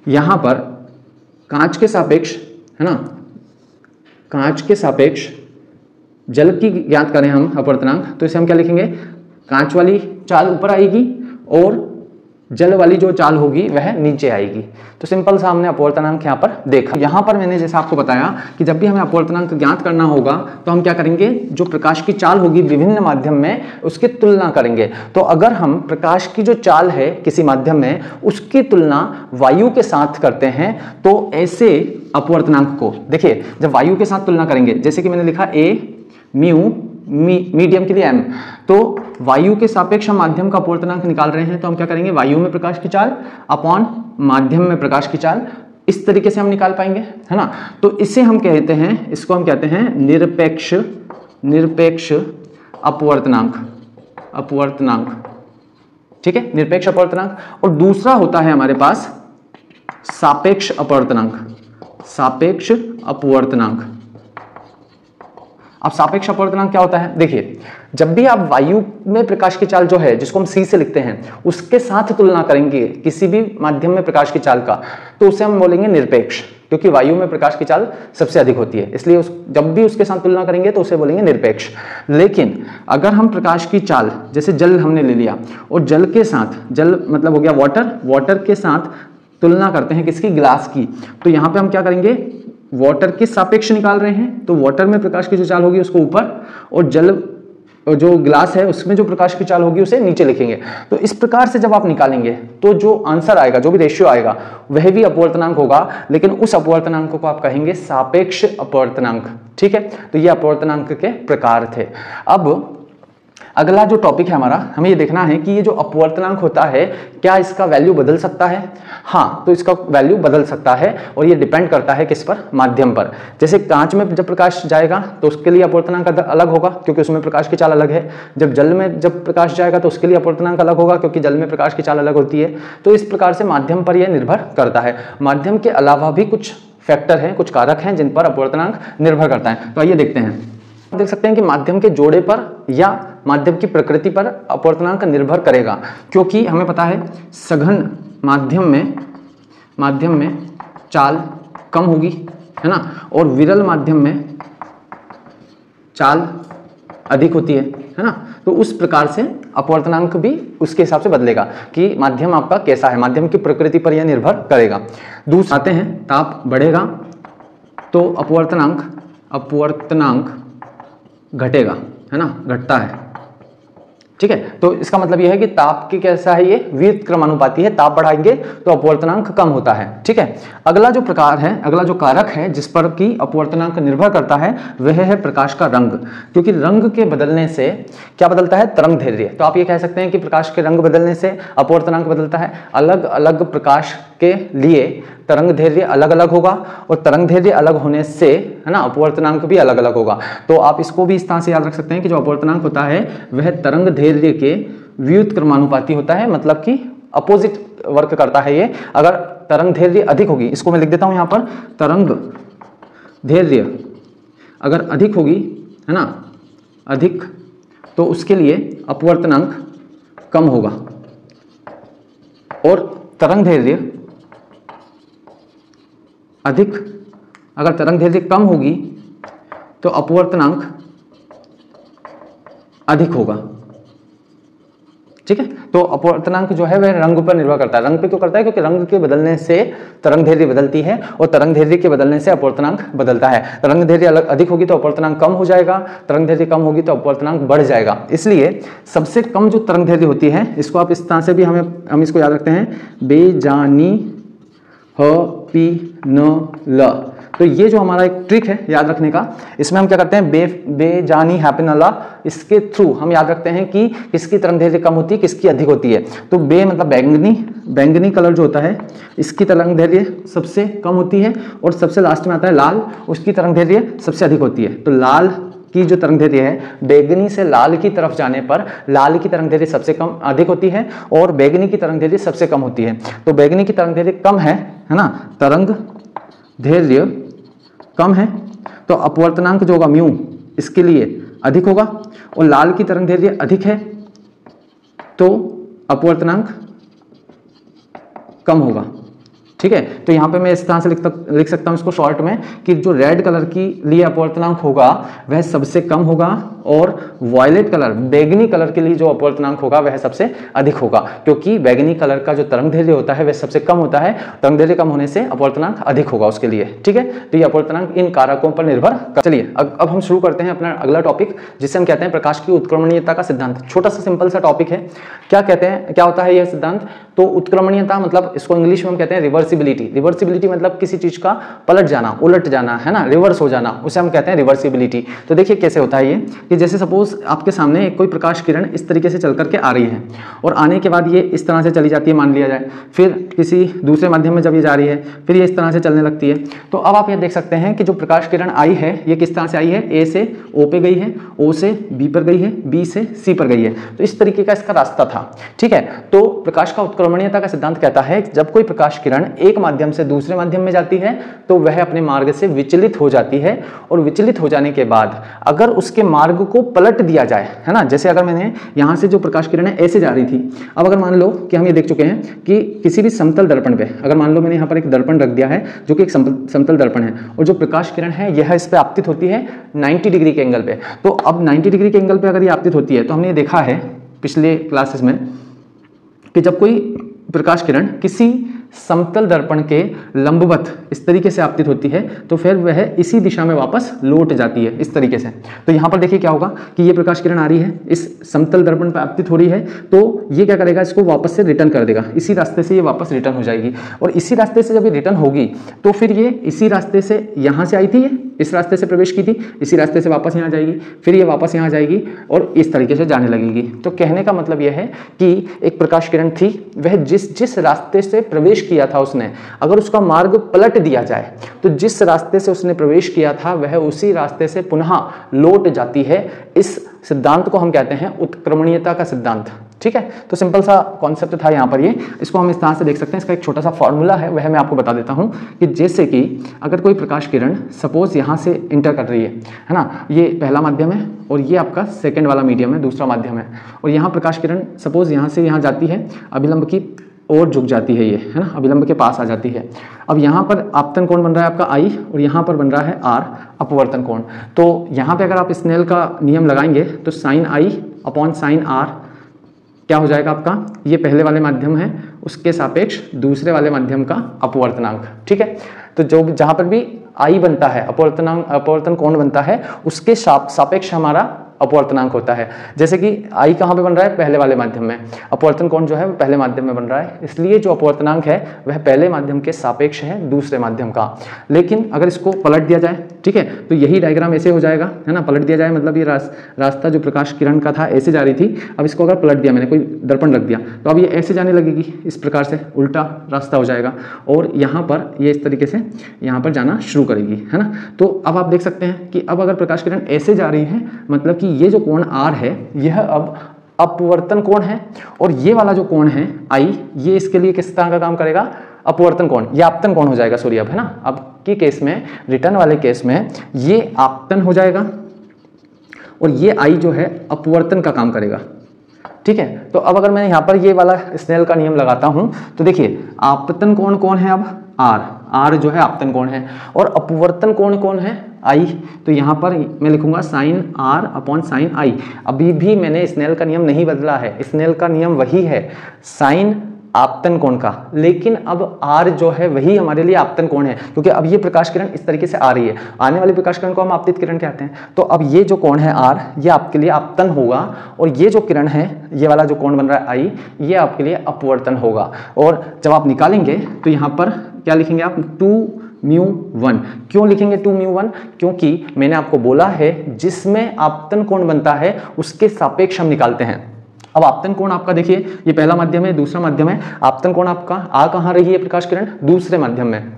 A: यहां पर कांच के सापेक्ष, है ना, कांच के सापेक्ष जल की ज्ञात करें हम अपवर्तनांक, तो इसे हम क्या लिखेंगे, कांच वाली चाल ऊपर आएगी और जल वाली जो चाल होगी वह नीचे आएगी। तो सिंपल सा हमने अपवर्तनांक यहाँ पर देखा। यहाँ पर मैंने जैसा आपको बताया कि जब भी हमें अपवर्तनांक ज्ञात करना होगा तो हम क्या करेंगे, जो प्रकाश की चाल होगी विभिन्न माध्यम में उसकी तुलना करेंगे। तो अगर हम प्रकाश की जो चाल है किसी माध्यम में उसकी तुलना वायु के साथ करते हैं तो ऐसे अपवर्तनांक को देखिए, जब वायु के साथ तुलना करेंगे, जैसे कि मैंने लिखा ए म्यू मीडियम के लिए m, तो वायु के सापेक्ष हम माध्यम का अपवर्तनांक निकाल रहे हैं, तो हम क्या करेंगे, वायु में प्रकाश की चाल अपॉन माध्यम में प्रकाश की चाल, इस तरीके से हम निकाल पाएंगे, है ना। तो इसे हम कहते हैं, इसको हम कहते हैं निरपेक्ष अपवर्तनांक, ठीक है, निरपेक्ष अपवर्तनांक। और दूसरा होता है हमारे पास सापेक्ष अपवर्तनांक। अब सापेक्ष अपवर्तनांक क्या होता है, देखिए, जब भी आप वायु में प्रकाश की चाल जो है, जिसको हम C से लिखते हैं, उसके साथ तुलना करेंगे किसी भी माध्यम में प्रकाश की चाल का, तो उसे हम बोलेंगे निरपेक्ष, क्योंकि वायु में प्रकाश की चाल सबसे अधिक होती है, इसलिए जब भी उसके साथ तुलना करेंगे तो उसे बोलेंगे निरपेक्ष। लेकिन अगर हम प्रकाश की चाल, जैसे जल हमने ले लिया और जल के साथ, जल मतलब हो गया वाटर के साथ तुलना करते हैं किसकी, गिलास की, तो यहाँ पे हम क्या करेंगे, वाटर के सापेक्ष निकाल रहे हैं, तो वाटर में प्रकाश की जो चाल होगी उसको ऊपर और जल जो गिलास है उसमें जो प्रकाश की चाल होगी उसे नीचे लिखेंगे। तो इस प्रकार से जब आप निकालेंगे तो जो आंसर आएगा, जो भी रेशियो आएगा वह भी अपवर्तनांक होगा, लेकिन उस अपवर्तनांक को आप कहेंगे सापेक्ष अपवर्तनांक, ठीक है। तो ये अपवर्तनांक के प्रकार थे। अब अगला जो टॉपिक है हमारा, हमें ये देखना है कि ये जो अपवर्तनांक होता है क्या इसका वैल्यू बदल सकता है। हाँ, तो इसका वैल्यू बदल सकता है और ये डिपेंड करता है किस पर, माध्यम पर। जैसे कांच में जब प्रकाश जाएगा तो उसके लिए अपवर्तनांक अलग होगा क्योंकि उसमें प्रकाश की चाल अलग है। जब जल में जब प्रकाश जाएगा तो उसके लिए अपवर्तनांक अलग होगा क्योंकि जल में प्रकाश की चाल अलग होती है। तो इस प्रकार से माध्यम पर यह निर्भर करता है। माध्यम के अलावा भी कुछ फैक्टर हैं, कुछ कारक हैं जिन पर अपवर्तनांक निर्भर करता है। तो आइए देखते हैं। देख सकते हैं कि माध्यम के जोड़े पर या माध्यम की प्रकृति पर अपवर्तनांक निर्भर करेगा, क्योंकि हमें पता है सघन माध्यम में चाल कम होगी, है ना, और विरल माध्यम में चाल अधिक होती है ना। तो उस प्रकार से अपवर्तनांक भी उसके हिसाब से बदलेगा कि माध्यम आपका कैसा है, माध्यम की प्रकृति पर यह निर्भर करेगा। दूसरा आते हैं, ताप बढ़ेगा तो अपवर्तनांक घटेगा, है ना, घटता है, ठीक है। तो इसका मतलब यह है कि ताप की कैसा है, ये व्युत्क्रमानुपाती है, ताप बढ़ाएंगे तो अपवर्तनांक कम होता है, ठीक है। अगला जो प्रकार है, अगला जो कारक है जिस पर कि अपवर्तनांक निर्भर करता है वह है प्रकाश का रंग, क्योंकि रंग के बदलने से क्या बदलता है, तरंग दैर्ध्य। तो आप ये कह सकते हैं कि प्रकाश के रंग बदलने से अपवर्तनांक बदलता है। अलग अलग प्रकाश के लिए तरंग दैर्ध्य अलग अलग होगा और तरंग दैर्ध्य अलग होने से, है ना, अपवर्तनांक भी अलग अलग होगा। तो आप इसको भी इस तरह से याद रख सकते हैं कि जो अपवर्तनांक होता है वह तरंग दैर्ध्य के व्युत्क्रमानुपाती होता है, मतलब कि अपोजिट वर्क करता है ये। अगर तरंग दैर्ध्य अधिक होगी, इसको मैं लिख देता हूं यहां पर, तरंग दैर्ध्य अगर अधिक होगी, है ना, अधिक, तो उसके लिए अपवर्तनांक कम होगा, और तरंग दैर्ध्य अधिक, अगर तरंग दैर्ध्य कम होगी तो अपवर्तनांक अधिक होगा, ठीक है। तो अपवर्तनांक जो है वह रंग पर निर्भर करता है। रंग पे क्यों करता है? क्योंकि रंग के बदलने से तरंग दैर्ध्य बदलती है और तरंग दैर्ध्य के बदलने से अपवर्तनांक बदलता है। तरंग दैर्ध्य अधिक होगी तो अपवर्तनांक कम हो जाएगा, तरंग दैर्ध्य कम होगी तो अपवर्तनांक बढ़ जाएगा। इसलिए सबसे कम जो तरंग दैर्ध्य होती है, इसको आप इस तरह से भी हम इसको याद रखते हैं, बेजानी ह पी न ल। तो ये जो हमारा एक ट्रिक है याद रखने का, इसमें हम क्या करते हैं, बेजानी हैपन अल्लाह, इसके थ्रू हम याद रखते हैं कि किसकी तरंग दैर्ध्य कम होती है, किसकी अधिक होती है। तो बे मतलब बैंगनी कलर जो होता है, इसकी तरंग दैर्ध्य सबसे कम होती है, और सबसे लास्ट में आता है लाल, उसकी तरंग दैर्ध्य सबसे अधिक होती है। तो लाल की जो तरंग दैर्ध्य है, बैंगनी से लाल की तरफ जाने पर लाल की तरंग दैर्ध्य सबसे कम अधिक होती है और बैंगनी की तरंग दैर्ध्य सबसे कम होती है। तो बैंगनी की तरंग दैर्ध्य कम है ना, तरंग दैर्ध्य कम है, तो अपवर्तनांक जो होगा म्यू इसके लिए अधिक होगा, और लाल की तरंग दैर्ध्य अधिक है तो अपवर्तनांक कम होगा। ठीक है। तो यहाँ पे मैं इस तरह से लिख सकता हूँ इसको शॉर्ट में, कि जो रेड कलर की लिए अपवर्तनांक होगा वह सबसे कम होगा, और वायलेट कलर बैंगनी कलर के लिए जो अपवर्तनांक होगा वह सबसे अधिक होगा, क्योंकि बैंगनी कलर का जो तरंग दैर्ध्य होता है वह सबसे कम होता है, तरंग दैर्ध्य कम होने से अपवर्तनांक अधिक होगा उसके लिए। ठीक है। तो ये अपवर्तनांक इन कारकों पर निर्भर कर। चलिए अब हम शुरू करते हैं अपना अगला टॉपिक, जिसे हम कहते हैं प्रकाश की उत्क्रमणीयता का सिद्धांत। छोटा सा सिंपल सा टॉपिक है। क्या कहते हैं, क्या होता है यह सिद्धांत? तो उत्क्रमणीयता मतलब इसको इंग्लिश में हम कहते हैं रिवर्सिबिलिटी। रिवर्सिबिलिटी मतलब किसी चीज का पलट जाना, उलट जाना, है ना, रिवर्स हो जाना, उसे हम कहते हैं रिवर्सिबिलिटी। तो देखिए कैसे होता है ये, कि जैसे सपोज आपके सामने कोई प्रकाश किरण इस तरीके से चल करके आ रही है, और आने के बाद ये इस तरह से चली जाती है मान लिया जाए, फिर किसी दूसरे माध्यम में जब ये जा रही है फिर ये इस तरह से चलने लगती है। तो अब आप ये देख सकते हैं कि जो प्रकाश किरण आई है ये किस तरह से आई है, ए से ओ पे गई है, ओ से बी पर गई है, बी से सी पर गई है। तो इस तरीके का इसका रास्ता था। ठीक है। तो प्रकाश का उत्क्रमणीयता का सिद्धांत कहता है जब कोई प्रकाश किरण एक माध्यम से दूसरे माध्यम में जाती है तो वह अपने मार्ग से विचलित हो जाती है, और विचलित हो जाने के बाद अगर उसके मार्ग को पलट दिया जाए, है ना, जैसे अगर मैंने यहां से जो प्रकाश किरण है ऐसे जा रही थी, अब अगर मान लो कि हम ये देख चुके हैं कि किसी भी समतल दर्पण पे, अगर मान लो मैंने यहाँ पर एक दर्पण रख दिया है जो कि एक समतल दर्पण है, और जो प्रकाश किरण है यह इस पे आपतित होती है 90 डिग्री के एंगल पे। तो अब 90 डिग्री के एंगल पे अगर ये आपतित होती है, तो हमने ये देखा है पिछले क्लासेस में कि जब कोई प्रकाश किरण किसी समतल दर्पण के लंबवत इस तरीके से आपतित होती है तो फिर वह इसी दिशा में वापस लौट जाती है इस तरीके से। तो यहाँ पर देखिए क्या होगा कि ये प्रकाश किरण आ रही है, इस समतल दर्पण पर आपतित हो रही है, तो ये क्या करेगा, इसको वापस से रिटर्न कर देगा, इसी रास्ते से ये वापस रिटर्न हो जाएगी, और इसी रास्ते से जब ये रिटर्न होगी तो फिर ये इसी रास्ते से यहाँ से आई थी, ये इस रास्ते से प्रवेश की थी, इसी रास्ते से वापस यहाँ जाएगी, फिर ये वापस यहाँ जाएगी और इस तरीके से जाने लगेगी। तो कहने का मतलब यह है कि एक प्रकाश किरण थी, वह जिस रास्ते से प्रवेश किया था उसने, अगर उसका मार्ग पलट दिया जाए तो जिस रास्ते से उसने प्रवेश किया था वह उसी रास्ते से पुनः लौट जाती है। इस सिद्धांत को हम कहते हैं उत्क्रमणीयता का सिद्धांत। ठीक है। तो सिंपल सा कॉन्सेप्ट था यहाँ पर ये, इसको हम इस तरह से देख सकते हैं। इसका एक छोटा सा फॉर्मूला है, वह मैं आपको बता देता हूँ कि जैसे कि अगर कोई प्रकाश किरण सपोज यहाँ से इंटर कर रही है ना, ये पहला माध्यम है और ये आपका सेकेंड वाला मीडियम है, दूसरा माध्यम है, और यहाँ प्रकाश किरण सपोज यहाँ से यहाँ जाती है, अभिलंब की और झुक जाती है, ये है ना, अभिलंब के पास आ जाती है। अब यहाँ पर आपतन कोण बन रहा है आपका I, और यहाँ पर बन रहा है R, अपवर्तन कोण। तो यहाँ पे अगर आप स्नेल का नियम लगाएंगे तो sine I upon sine R क्या हो जाएगा आपका, ये पहले वाले माध्यम है उसके सापेक्ष दूसरे वाले माध्यम का अपवर्तनांक। ठीक है। तो जो जहाँ पर भी I बनता है, अपवर्तन कोण बनता है, उसके सापेक्ष हमारा अपवर्तनांक होता है। जैसे कि I कहाँ पे बन रहा है, पहले वाले माध्यम में, अपवर्तन कोण जो है वो पहले माध्यम में बन रहा है, इसलिए जो अपवर्तनांक है वह पहले माध्यम के सापेक्ष है दूसरे माध्यम का। लेकिन अगर इसको पलट दिया जाए, ठीक है, तो यही डायग्राम ऐसे हो जाएगा, है ना, पलट दिया जाए मतलब ये रास्ता जो प्रकाश किरण का था ऐसे जा रही थी, अब इसको अगर पलट दिया, मैंने कोई दर्पण रख दिया, तो अब ये ऐसे जाने लगेगी, इस प्रकार से उल्टा रास्ता हो जाएगा, और यहाँ पर ये इस तरीके से यहाँ पर जाना शुरू करेगी, है ना। तो अब आप देख सकते हैं कि अब अगर प्रकाश किरण ऐसे जा रही है, मतलब कि ये जो कोण R है यह अब अपवर्तन कोण है, और ये वाला जो कोण है I, ये इसके लिए किस तरह का काम करेगा, अपवर्तन कोण, ये आपतन कोण हो जाएगा, सॉरी, अब है ना, अब की केस में, रिटर्न वाले केस में ये आपतन हो जाएगा और ये I जो है अपवर्तन का काम करेगा। ठीक है। तो अब अगर मैं यहाँ पर ये वाला स्नेल का नियम लगाता हूँ तो देखिए आपतन कोण कौन है, अब R, R जो है आपतन कोण है, और अपवर्तन कोण कौन है, I। तो यहाँ पर मैं लिखूंगा sine R upon sine I। अभी भी मैंने स्नेल का नियम नहीं बदला है, स्नेल का नियम वही है साइन आपतन कोण का, लेकिन अब R जो है वही हमारे लिए आपतन कोण है, क्योंकि अब ये प्रकाश किरण इस तरीके से आ रही है, आने वाली प्रकाश किरण को हम आपतित किरण कहते हैं। तो अब ये जो कोण है R, ये आपके लिए आपतन होगा, और ये जो किरण है, ये वाला जो कोण बन रहा है I, ये आपके लिए अपवर्तन होगा। और जब आप निकालेंगे तो यहाँ पर क्या लिखेंगे आप, 2μ1। क्यों लिखेंगे 2μ1? क्योंकि मैंने आपको बोला है जिसमें आपतन कोण बनता है उसके सापेक्ष हम निकालते हैं। अब आपतन कोण आपका देखिए, ये पहला माध्यम है, दूसरा माध्यम है, आपतन कोण आपका आ कहाँ रही है प्रकाश किरण, दूसरे माध्यम में।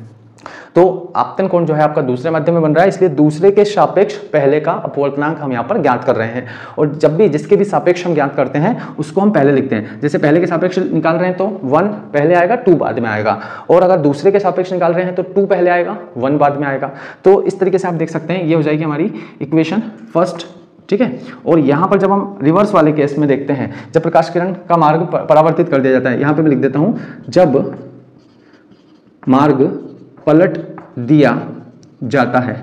A: तो आपतन कोण जो है आपका दूसरे माध्यम में बन रहा है, इसलिए दूसरे के सापेक्ष पहले का अपवर्तनांक हम यहाँ पर ज्ञात कर रहे हैं। और जब भी जिसके भी सापेक्ष हम ज्ञात करते हैं उसको हम पहले लिखते हैं। जैसे पहले के सापेक्ष निकाल रहे हैं तो 1 पहले आएगा, 2 बाद में आएगा, और अगर दूसरे के सापेक्ष निकाल रहे हैं तो 2 पहले आएगा, 1 बाद में आएगा। तो इस तरीके से आप देख सकते हैं, ये हो जाएगी हमारी इक्वेशन फर्स्ट, ठीक है। और यहाँ पर जब हम रिवर्स वाले केस में देखते हैं, जब प्रकाश किरण का मार्ग परावर्तित कर दिया जाता है, यहाँ पे मैं लिख देता हूँ, जब मार्ग पलट दिया जाता है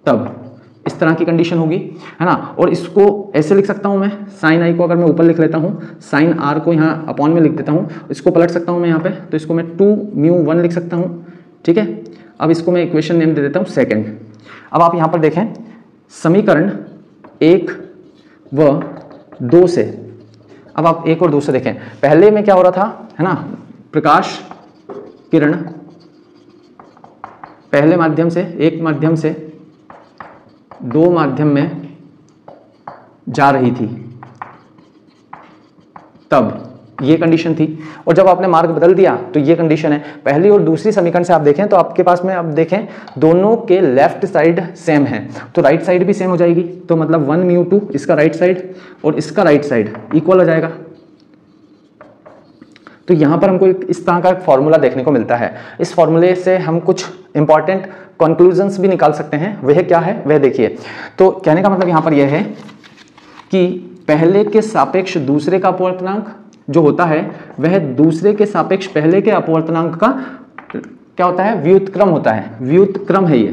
A: तब इस तरह की कंडीशन होगी, है ना। और इसको ऐसे लिख सकता हूँ मैं, साइन आई को अगर मैं ऊपर लिख लेता हूँ, साइन आर को यहाँ अपॉन में लिख देता हूँ, इसको पलट सकता हूँ मैं यहाँ पे, तो इसको मैं 2μ1 लिख सकता हूँ, ठीक है। अब इसको मैं इक्वेशन नेम दे देता हूँ सेकेंड। अब आप यहाँ पर देखें समीकरण 1 व 2 से, अब आप 1 और 2 से देखें, पहले में क्या हो रहा था, है ना, प्रकाश किरण पहले माध्यम से, एक माध्यम से 2 माध्यम में जा रही थी, तब ये कंडीशन थी। और जब आपने मार्ग बदल दिया तो ये कंडीशन है। पहली और दूसरी समीकरण से आप देखें तो आपके पास में, अब देखें दोनों के लेफ्ट साइड सेम है, तो राइट साइड भी सेम हो जाएगी, तो मतलब 1μ2 इसका राइट साइड और इसका राइट साइड इक्वल हो जाएगा। तो यहाँ पर हमको इस तरह का एक फॉर्मूला देखने को मिलता है। इस फॉर्मूले से हम कुछ इंपॉर्टेंट कंक्लूजन्स भी निकाल सकते हैं, वह क्या है वह देखिए। तो कहने का मतलब यहाँ पर यह है कि पहले के सापेक्ष दूसरे का अपवर्तनांक जो होता है वह दूसरे के सापेक्ष पहले के अपवर्तनांक का क्या होता है, व्युत्क्रम होता है। व्युत्क्रम है ये,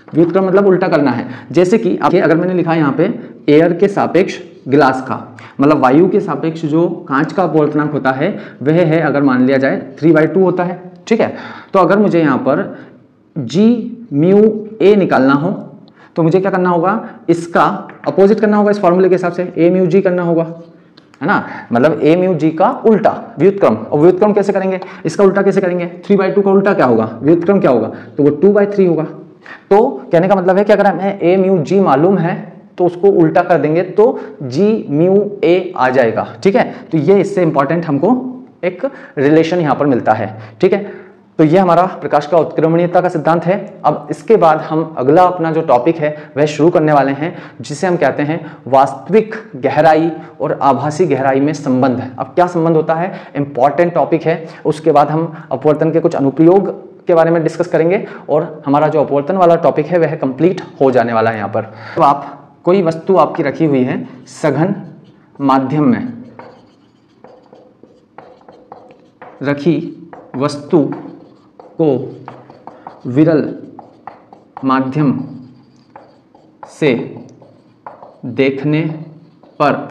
A: व्युत्क्रम मतलब उल्टा करना है। जैसे कि अगर मैंने लिखा है यहाँ पे एयर के सापेक्ष गिलास का, मतलब वायु के सापेक्ष जो कांच का अपवर्तनांक होता है वह है, अगर मान लिया जाए 3/2 होता है, ठीक है। तो अगर मुझे यहाँ पर gμa निकालना हो तो मुझे क्या करना होगा, इसका अपोजिट करना होगा, इस फॉर्मूले के हिसाब से aμg करना होगा, है ना। मतलब aμg का उल्टा व्युत्क्रम। और व्युत्क्रम कैसे करेंगे, इसका उल्टा कैसे करेंगे, 3/2 का उल्टा क्या होगा, व्युत्क्रम क्या होगा, तो वो 2/3 होगा। तो कहने का मतलब है कि अगर हमें aμg मालूम है तो उसको उल्टा कर देंगे तो gμa आ जाएगा, ठीक है। तो ये इससे इंपॉर्टेंट हमको एक रिलेशन यहाँ पर मिलता है, ठीक है। तो ये हमारा प्रकाश का उत्क्रमणीयता का सिद्धांत है। अब इसके बाद हम अगला अपना जो टॉपिक है वह शुरू करने वाले हैं, जिसे हम कहते हैं वास्तविक गहराई और आभासी गहराई में संबंध। अब क्या संबंध होता है, इंपॉर्टेंट टॉपिक है। उसके बाद हम अपवर्तन के कुछ अनुप्रयोग के बारे में डिस्कस करेंगे और हमारा जो अपवर्तन वाला टॉपिक है वह कंप्लीट हो जाने वाला है यहाँ पर। तो आप कोई वस्तु आपकी रखी हुई है सघन माध्यम में, रखी वस्तु को विरल माध्यम से देखने पर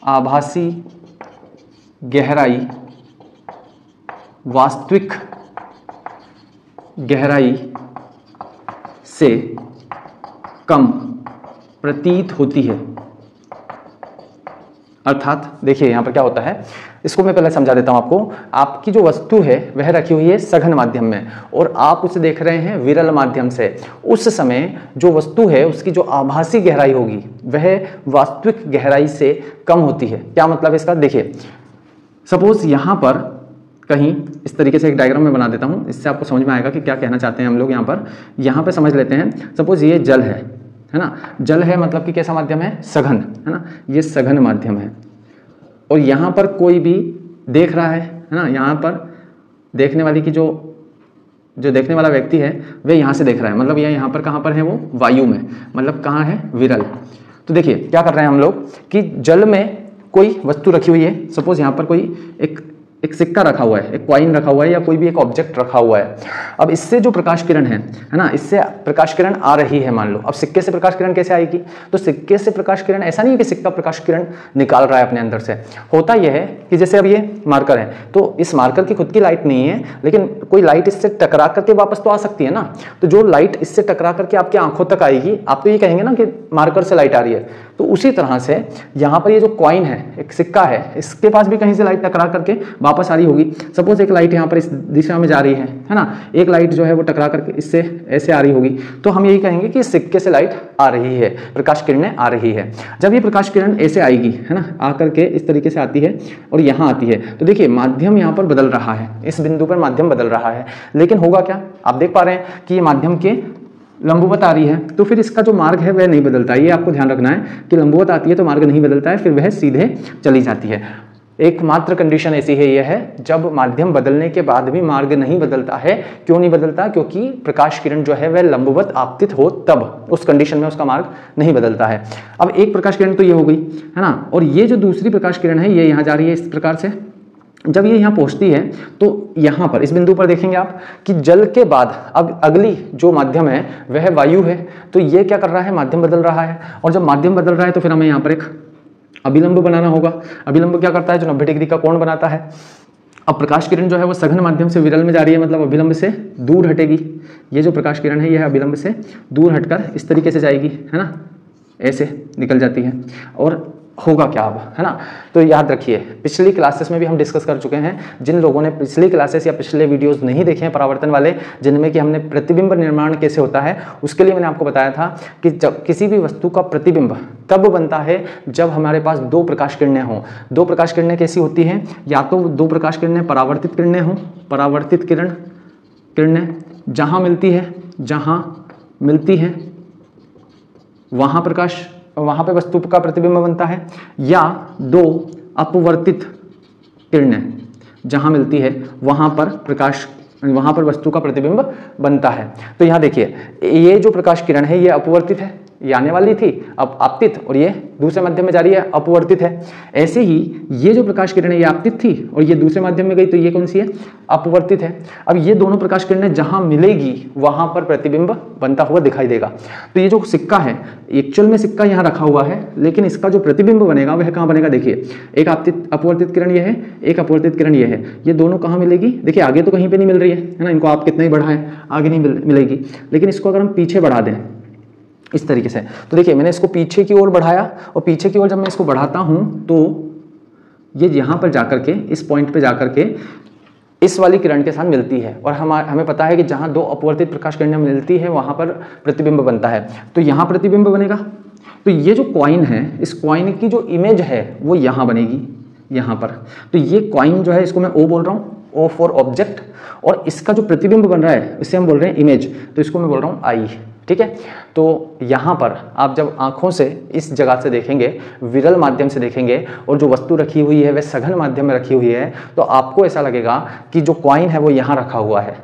A: आभासी गहराई वास्तविक गहराई से कम प्रतीत होती है। अर्थात देखिए यहाँ पर क्या होता है, इसको मैं पहले समझा देता हूँ आपको। आपकी जो वस्तु है वह रखी हुई है सघन माध्यम में और आप उसे देख रहे हैं विरल माध्यम से। उस समय जो वस्तु है उसकी जो आभासी गहराई होगी वह वास्तविक गहराई से कम होती है। क्या मतलब है इसका, देखिए सपोज यहाँ पर कहीं इस तरीके से एक डायग्राम में बना देता हूँ, इससे आपको समझ में आएगा कि क्या कहना चाहते हैं हम लोग। यहाँ पर समझ लेते हैं, सपोज ये जल है ना। जल है मतलब कि कैसा माध्यम है, सघन, है ना। ये सघन माध्यम है और यहाँ पर कोई भी देख रहा है ना। यहाँ पर देखने वाली की जो देखने वाला व्यक्ति है वह यहाँ से देख रहा है, मतलब ये यहाँ पर कहाँ पर है, वो वायु में, मतलब कहाँ है, विरल। तो देखिए क्या कर रहे हैं हम लोग कि जल में कोई वस्तु रखी हुई है, सपोज यहाँ पर कोई एक एक सिक्का रखा हुआ है, एक कॉइन रखा हुआ है, या कोई भी एक ऑब्जेक्ट रखा हुआ है। अब इससे जो प्रकाश किरण है ना, इससे प्रकाश किरण आ रही है मान लो। अब सिक्के से प्रकाश किरण कैसे आएगी? तो सिक्के से प्रकाश किरण ऐसा नहीं है कि सिक्का प्रकाश किरण निकाल रहा है अपने अंदर से। होता यह है कि जैसे अब ये मार्कर है, तो इस मार्कर की खुद की लाइट नहीं है, लेकिन कोई लाइट इससे टकरा करके वापस तो आ सकती है ना। तो जो लाइट इससे टकरा करके आपकी आंखों तक आएगी, आप तो ये कहेंगे ना कि मार्कर से लाइट आ रही है। तो उसी तरह से यहाँ पर ये जो कॉइन है, एक सिक्का है, इसके पास भी कहीं से लाइट टकरा करके वापस आ रही होगी। सपोज एक लाइट यहाँ पर इस दिशा में जा रही है ना, एक लाइट जो है वो टकरा करके इससे ऐसे आ रही होगी, तो हम यही कहेंगे कि सिक्के से लाइट आ रही है, प्रकाश किरणें आ रही है। जब ये प्रकाश किरण ऐसे आएगी है ना, आकर के इस तरीके से आती है और यहाँ आती है, तो देखिए माध्यम यहाँ पर बदल रहा है, इस बिंदु पर माध्यम बदल रहा है। लेकिन होगा क्या, आप देख पा रहे हैं कि ये माध्यम के लंबवत आ रही है, तो फिर इसका जो मार्ग है वह नहीं बदलता। ये आपको ध्यान रखना है कि लंबवत आती है तो मार्ग नहीं बदलता है, फिर वह सीधे चली जाती है। एकमात्र कंडीशन ऐसी है, यह है जब माध्यम बदलने के बाद भी मार्ग नहीं बदलता है। क्यों नहीं बदलता? क्योंकि प्रकाश किरण जो है वह लंबवत आपतित हो, तब उस कंडीशन में उसका मार्ग नहीं बदलता है। अब एक प्रकाश किरण तो ये हो गई है ना, और ये जो दूसरी प्रकाश किरण है ये यहाँ जा रही है इस प्रकार से। जब ये यहाँ पहुँचती है तो यहाँ पर इस बिंदु पर देखेंगे आप कि जल के बाद अब अगली जो माध्यम है वह वायु है। तो ये क्या कर रहा है, माध्यम बदल रहा है, और जब माध्यम बदल रहा है तो फिर हमें यहाँ पर एक अभिलंब बनाना होगा। अभिलंब क्या करता है, जो 90 डिग्री का कोण बनाता है। अब प्रकाश किरण जो है वो सघन माध्यम से विरल में जा रही है, मतलब अभिलंब से दूर हटेगी। ये जो प्रकाश किरण है यह अभिलंब से दूर हटकर इस तरीके से जाएगी है ना, ऐसे निकल जाती है। और होगा क्या अब, है ना। तो याद रखिए, पिछली क्लासेस में भी हम डिस्कस कर चुके हैं। जिन लोगों ने पिछली क्लासेस या पिछले वीडियोस नहीं देखे हैं परावर्तन वाले, जिनमें कि हमने प्रतिबिंब निर्माण कैसे होता है, उसके लिए मैंने आपको बताया था कि जब किसी भी वस्तु का प्रतिबिंब तब बनता है जब हमारे पास दो प्रकाश किरणें हों। दो प्रकाश किरणें कैसी होती हैं, या तो दो प्रकाश किरणें परावर्तित किरणें हों, परावर्तित किरणें जहाँ मिलती है वहाँ पे वस्तु का प्रतिबिंब बनता है, या दो अपवर्तित किरणें जहाँ मिलती है वहाँ पर वस्तु का प्रतिबिंब बनता है। तो यहाँ देखिए, ये जो प्रकाश किरण है ये अपवर्तित है, ये आने वाली थी अब आपतित, और ये दूसरे माध्यम में जा रही है, अपवर्तित है। ऐसे ही ये जो प्रकाश किरण है ये आपतित थी और ये दूसरे माध्यम में गई, तो ये कौन सी है, अपवर्तित है। अब ये दोनों प्रकाश किरणें जहां मिलेगी वहां पर प्रतिबिंब बनता हुआ दिखाई देगा। तो ये जो सिक्का है, एक्चुअल में सिक्का यहाँ रखा हुआ है, लेकिन इसका जो प्रतिबिंब बनेगा वह कहाँ बनेगा, देखिए एक अपवर्तित किरण ये है, एक अपवर्तित किरण ये है, ये दोनों कहाँ मिलेगी, देखिए आगे तो कहीं पे नहीं मिल रही है ना, इनको आप कितना ही बढ़ाएं आगे नहीं मिलेगी। लेकिन इसको अगर हम पीछे बढ़ा दें इस तरीके से, तो देखिए मैंने इसको पीछे की ओर बढ़ाया, और पीछे की ओर जब मैं इसको बढ़ाता हूं तो ये यहाँ पर जाकर के इस पॉइंट पे जाकर के इस वाली किरण के साथ मिलती है। और हमें पता है कि जहाँ दो अपवर्तित प्रकाश किरणें मिलती है वहाँ पर प्रतिबिंब बनता है, तो यहाँ प्रतिबिंब बनेगा। तो ये जो कॉइन है, इस कॉइन की जो इमेज है वो यहाँ बनेगी, यहाँ पर। तो ये कॉइन जो है इसको मैं ओ बोल रहा हूँ, ओ फॉर ऑब्जेक्ट, और इसका जो प्रतिबिंब बन रहा है इसे हम बोल रहे हैं इमेज, तो इसको मैं बोल रहा हूँ आई। ठीक है, तो यहाँ पर आप जब आंखों से इस जगह से देखेंगे, विरल माध्यम से देखेंगे, और जो वस्तु रखी हुई है वह सघन माध्यम में रखी हुई है, तो आपको ऐसा लगेगा कि जो कॉइन है वो यहाँ रखा हुआ है।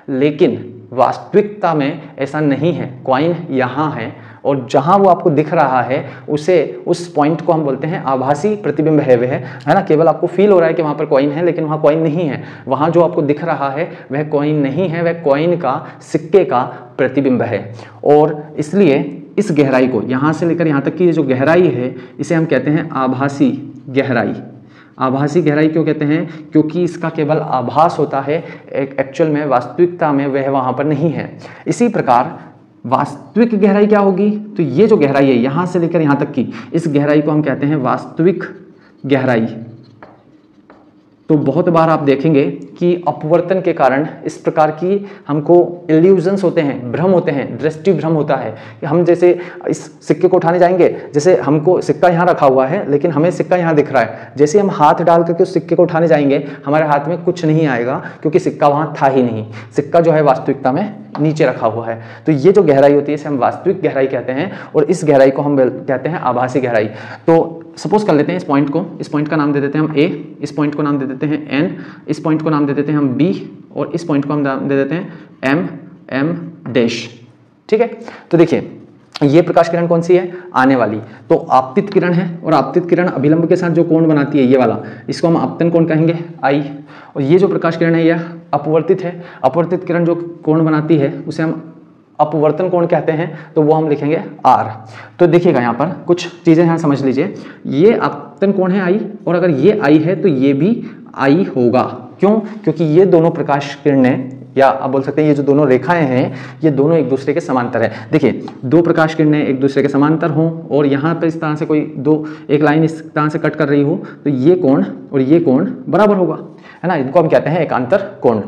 A: लेकिन वास्तविकता में ऐसा नहीं है, कॉइन यहाँ है, और जहां वो आपको दिख रहा है उस पॉइंट को हम बोलते हैं आभासी प्रतिबिंब है वह, है ना। केवल आपको फील हो रहा है कि वहां पर कॉइन है, लेकिन वहां कॉइन नहीं है। वहां जो आपको दिख रहा है वह कॉइन नहीं है, वह कॉइन का, सिक्के का प्रतिबिंब है। और इसलिए इस गहराई को, यहां से लेकर यहां तक की जो गहराई है, इसे हम कहते हैं आभासी गहराई। आभासी गहराई क्यों कहते हैं, क्योंकि इसका केवल आभास होता है, एक्चुअल में वास्तविकता में वह वहां पर नहीं है। इसी प्रकार वास्तविक गहराई क्या होगी, तो ये जो गहराई है यहां से लेकर यहां तक की, इस गहराई को हम कहते हैं वास्तविक गहराई। तो बहुत बार आप देखेंगे कि अपवर्तन के कारण इस प्रकार की हमको इल्यूजन्स होते हैं, भ्रम होते हैं, दृष्टि भ्रम होता है कि हम जैसे इस सिक्के को उठाने जाएंगे, जैसे हमको सिक्का यहाँ रखा हुआ है लेकिन हमें सिक्का यहाँ दिख रहा है, जैसे हम हाथ डाल करके उस सिक्के को उठाने जाएंगे हमारे हाथ में कुछ नहीं आएगा, क्योंकि सिक्का वहाँ था ही नहीं। सिक्का जो है वास्तविकता में नीचे रखा हुआ है। तो ये जो गहराई होती है इसे हम वास्तविक गहराई कहते हैं, और इस गहराई को हम कहते हैं आभासी गहराई। तो सपोज कर लेते हैं इस पॉइंट का नाम दे देते हैं हम A, इस पॉइंट को नाम दे देते हैं N, इस पॉइंट को नाम दे देते हैं हम B, और इस पॉइंट को हम नाम दे देते हैं M डैश। ठीक है, तो देखिए ये प्रकाश किरण कौन सी है, आने वाली। तो आपतित किरण है, और आपतित किरण अभिलंब के साथ जो कोण बनाती है ये वाला, इसको हम आपतन कोण कहेंगे आई। और ये जो प्रकाश किरण है यह अपवर्तित है, अपवर्तित किरण जो कोण बनाती है उसे हम अपवर्तन कोण कहते हैं, तो वो हम लिखेंगे आर। तो देखिएगा यहाँ पर कुछ चीज़ें यहाँ समझ लीजिए, ये आपतन कोण है आई, और अगर ये आई है तो ये भी आई होगा। क्यों? क्योंकि ये दोनों प्रकाश किरणें, या आप बोल सकते हैं ये जो दोनों रेखाएं हैं ये दोनों एक दूसरे के समांतर है। देखिए दो प्रकाश किरणें एक दूसरे के समांतर हों और यहाँ पे इस तरह से कोई एक लाइन इस तरह से कट कर रही हो, तो ये कोण और ये कोण बराबर होगा, है ना, इनको हम कहते हैं एकांतर कोण।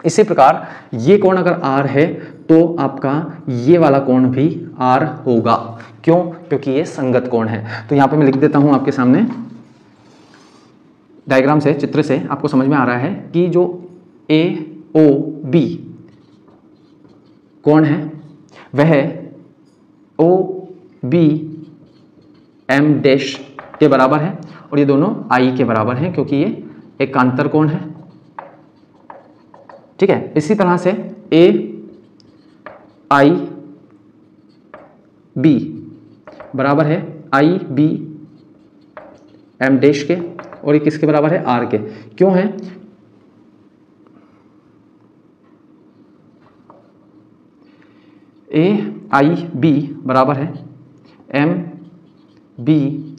A: इसी प्रकार ये कोण अगर आर है तो आपका ये वाला कोण भी आर होगा। क्यों? क्योंकि ये संगत कोण है। तो यहाँ पे मैं लिख देता हूँ आपके सामने डायग्राम से, चित्र से आपको समझ में आ रहा है कि जो ए ओ बी कोण है वह ओ बी एम डैश के बराबर है, और ये दोनों आई के बराबर हैं क्योंकि ये एकांतर कोण है। ठीक है, इसी तरह से ए आई बी बराबर है आई बी एम डैश के, और ये किसके बराबर है, आर के। क्यों है? ए आई बी बराबर है एम बी,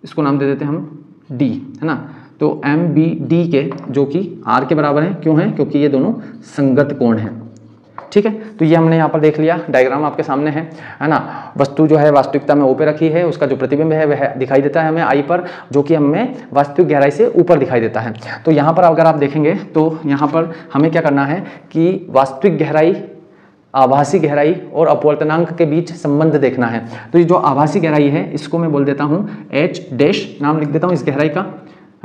A: इसको नाम दे देते हैं हम डी, है ना। तो एम बी डी के जो कि आर के बराबर है। क्यों है? क्योंकि ये दोनों संगत कोण हैं। ठीक है, तो ये हमने यहाँ पर देख लिया, डायग्राम आपके सामने है ना। वस्तु जो है वास्तविकता में ओ पे रखी है, उसका जो प्रतिबिंब है वह दिखाई देता है हमें आई पर, जो कि हमें वास्तविक गहराई से ऊपर दिखाई देता है। तो यहाँ पर अगर आप देखेंगे तो यहाँ पर हमें क्या करना है कि वास्तविक गहराई, आभासी गहराई और अपवर्तनांक के बीच संबंध देखना है। तो ये जो आभासी गहराई है इसको मैं बोल देता हूँ एच डैश, नाम लिख देता हूँ इस गहराई का,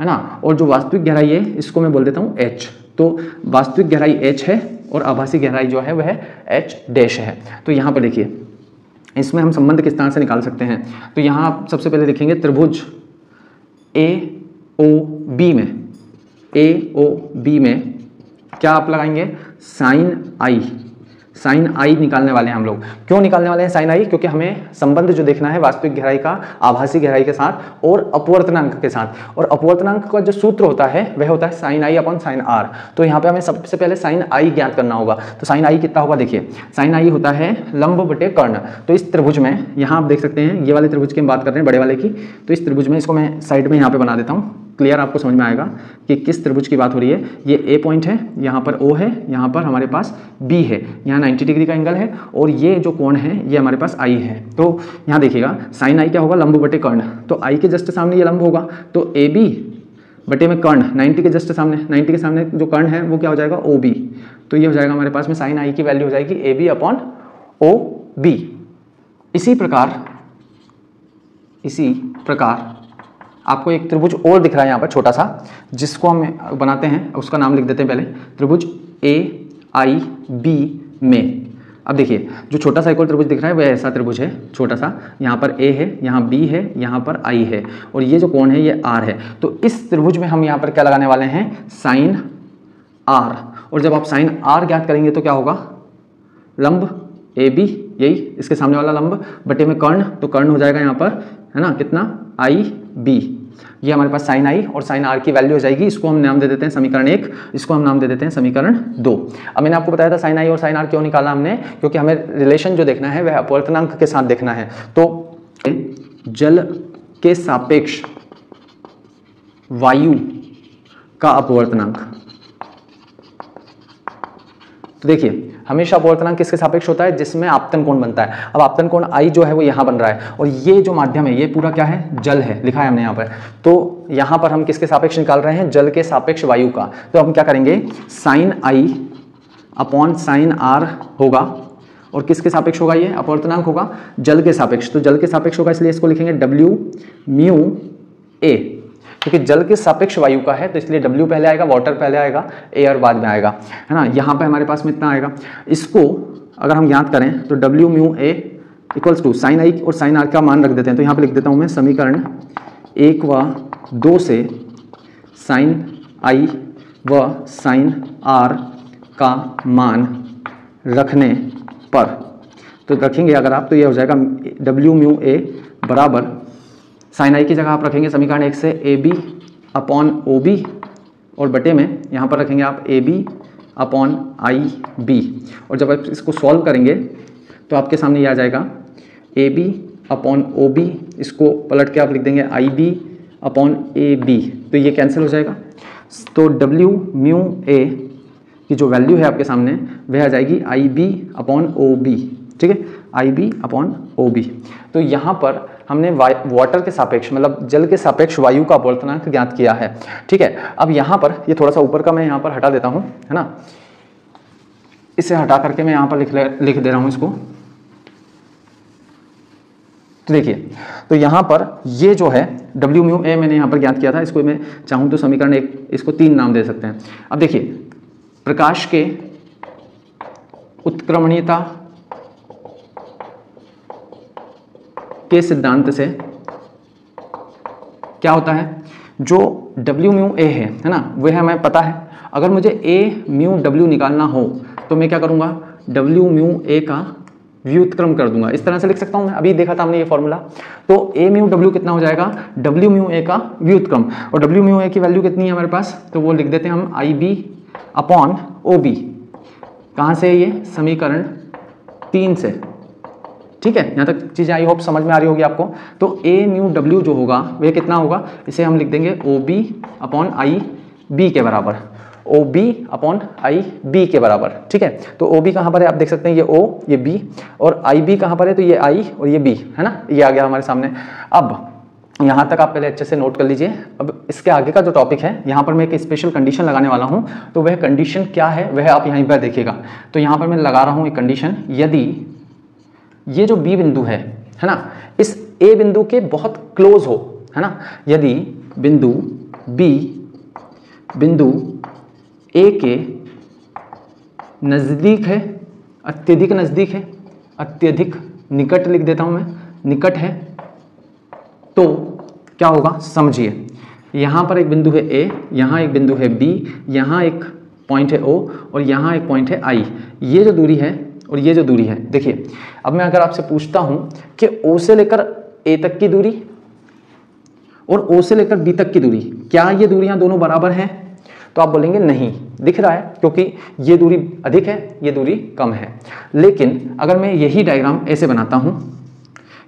A: है ना। और जो वास्तविक गहराई है इसको मैं बोल देता हूँ एच। तो वास्तविक गहराई एच है और आभासी गहराई जो है वह एच डैश है। तो यहाँ पर देखिए इसमें हम संबंध किस तरह से निकाल सकते हैं। तो यहाँ आप सबसे पहले देखेंगे त्रिभुज ए ओ बी में क्या आप लगाएंगे, साइन आई निकालने वाले हैं हम लोग। क्यों निकालने वाले हैं साइन आई? क्योंकि हमें संबंध जो देखना है वास्तविक गहराई का आभासी गहराई के साथ और अपवर्तनांक के साथ, और अपवर्तनांक का जो सूत्र होता है वह होता है sine I upon sine R. तो यहाँ पे हमें सबसे पहले साइन आई ज्ञात करना होगा। तो साइन आई कितना होगा, देखिए साइन आई होता है लंब बटे कर्ण। तो इस त्रिभुज में यहाँ आप देख सकते हैं, ये वाले त्रिभुज की हम बात कर रहे हैं बड़े वाले की, तो इस त्रिभुज में इसको मैं साइड में यहाँ पे बना देता हूँ, क्लियर आपको समझ में आएगा कि किस त्रिभुज की बात हो रही है। ये ए पॉइंट है, यहाँ पर ओ है, यहाँ पर हमारे पास बी है, यहाँ 90 डिग्री का एंगल है, और ये जो कोण है ये हमारे पास आई है। तो यहाँ देखिएगा साइन आई क्या होगा, लंब बटे कर्ण। तो आई के जस्ट सामने ये लंब होगा, तो ए बी बटे में कर्ण 90 के जस्ट सामने, 90 के सामने जो कर्ण है वो क्या हो जाएगा, ओ बी। तो ये हो जाएगा हमारे पास में साइन आई की वैल्यू हो जाएगी A B upon O B. इसी प्रकार आपको एक त्रिभुज और दिख रहा है यहाँ पर छोटा सा, जिसको हम बनाते हैं, उसका नाम लिख देते हैं पहले, त्रिभुज ए आई बी में। अब देखिए जो छोटा सा एक और त्रिभुज दिख रहा है वह ऐसा त्रिभुज है छोटा सा, यहाँ पर ए है, यहाँ बी है, यहाँ पर आई है, और ये जो कोण है ये आर है। तो इस त्रिभुज में हम यहाँ पर क्या लगाने वाले हैं, साइन आर। और जब आप साइन आर ज्ञात करेंगे तो क्या होगा, लंब ए बी, यही इसके सामने वाला लंब बटे में कर्ण, तो कर्ण हो जाएगा यहाँ पर, है ना, कितना, आई बी। ये हमारे पास साइन आई और साइन आर की वैल्यू हो जाएगी। इसको हम नाम दे देते हैं समीकरण 1, इसको हम नाम दे देते हैं समीकरण 2। अब मैंने आपको बताया था साइन आई और साइन आर क्यों निकाला हमने, क्योंकि हमें रिलेशन जो देखना है वह अपवर्तनांक के साथ देखना है। तो जल के सापेक्ष वायु का अपवर्तनांक, तो देखिए हमेशा अपवर्तनांक किसके सापेक्ष होता है, जिसमें आपतन कोण बनता है। अब आपतन कोण आई जो है वो यहाँ बन रहा है, और ये जो माध्यम है ये पूरा क्या है, जल है, लिखा है हमने यहाँ पर। तो यहाँ पर हम किसके सापेक्ष निकाल रहे हैं, जल के सापेक्ष वायु का। तो हम क्या करेंगे, sine I upon sine R होगा, और किसके सापेक्ष होगा, ये अपवर्तनांक होगा जल के सापेक्ष। तो जल के सापेक्ष होगा, इसलिए इसको लिखेंगे डब्ल्यू म्यू ए, क्योंकि जल के सापेक्ष वायु का है तो इसलिए W पहले आएगा, वाटर पहले आएगा, एयर बाद में आएगा, है ना। यहाँ पे हमारे पास में इतना आएगा। इसको अगर हम ज्ञात करें तो W mu A equals to sine I और साइन आर का मान रख देते हैं। तो यहाँ पे लिख देता हूँ मैं समीकरण 1 व 2 से साइन आई व साइन आर का मान रखने पर, तो रखेंगे अगर आप, तो ये हो जाएगा डब्ल्यू म्यू ए बराबर साइन आई की जगह आप रखेंगे समीकरण 1 से A B upon O B, और बटे में यहाँ पर रखेंगे आप A B upon I B, और जब आप इसको सॉल्व करेंगे तो आपके सामने ये आ जाएगा A B upon O B, इसको पलट के आप लिख देंगे I B upon A B, तो ये कैंसिल हो जाएगा। तो डब्ल्यू म्यू ए की जो वैल्यू है आपके सामने वह आ जाएगी आई बी अपॉन ओ बी, ठीक है, आई बी अपॉन ओ बी। तो यहाँ पर हमने वाटर के सापेक्ष मतलब जल के सापेक्ष वायु का अपवर्तनांक ज्ञात किया है, ठीक है। अब यहाँ पर ये थोड़ा सा ऊपर का मैं यहाँ पर हटा देता हूँ, है ना, इसे हटा करके मैं यहाँ पर लिख दे रहा हूँ इसको। तो देखिए, तो यहाँ पर ये जो है डब्ल्यू म्यू ए मैंने यहाँ पर ज्ञात किया था, इसको मैं चाहूँ तो समीकरण 1, इसको 3 नाम दे सकते हैं। अब देखिए, प्रकाश के उत्क्रमणीयता के सिद्धांत से क्या होता है, जो डब्ल्यू म्यू ए है ना, वह हमें पता है। अगर मुझे ए म्यू डब्ल्यू निकालना हो तो मैं क्या करूँगा, डब्ल्यू म्यू ए का व्युत्क्रम कर दूंगा। इस तरह से लिख सकता हूं मैं, अभी देखा था हमने ये फॉर्मूला। तो ए म्यू डब्ल्यू कितना हो जाएगा, डब्ल्यू म्यू ए का व्युत्क्रम, और डब्ल्यू म्यू ए की वैल्यू कितनी है हमारे पास, तो वो लिख देते हैं हम आई बी अपॉन ओ बी। कहाँ से है ये, समीकरण 3 से, ठीक है। यहाँ तक चीज़ें आई होप समझ में आ रही होगी आपको। तो ए म्यू डब्ल्यू जो होगा वह कितना होगा, इसे हम लिख देंगे O B upon I B के बराबर, O B upon I B के बराबर, ठीक है। तो ओ बी कहाँ पर है आप देख सकते हैं, ये ओ ये बी, और आई बी कहाँ पर है, तो ये आई और ये बी, है ना, ये आ गया हमारे सामने। अब यहाँ तक आप पहले अच्छे से नोट कर लीजिए। अब इसके आगे का जो टॉपिक है, यहाँ पर मैं एक स्पेशल कंडीशन लगाने वाला हूँ, तो वह कंडीशन क्या है वह आप यहीं पर देखिएगा। तो यहाँ पर मैं लगा रहा हूँ एक कंडीशन, यदि ये जो बी बिंदु है ना, इस ए बिंदु के बहुत क्लोज हो, है ना, यदि बिंदु बी बिंदु ए के नज़दीक है, अत्यधिक नज़दीक है, अत्यधिक निकट लिख देता हूं मैं, निकट है, तो क्या होगा समझिए। यहाँ पर एक बिंदु है ए, यहाँ एक बिंदु है बी, यहाँ एक पॉइंट है ओ, और यहाँ एक पॉइंट है आई। ये जो दूरी है और ये जो दूरी है, देखिए अब मैं अगर आपसे पूछता हूँ कि ओ से लेकर ए तक की दूरी और ओ से लेकर बी तक की दूरी, क्या ये दूरियां दोनों बराबर हैं, तो आप बोलेंगे नहीं, दिख रहा है, क्योंकि ये दूरी अधिक है, ये दूरी कम है। लेकिन अगर मैं यही डायग्राम ऐसे बनाता हूं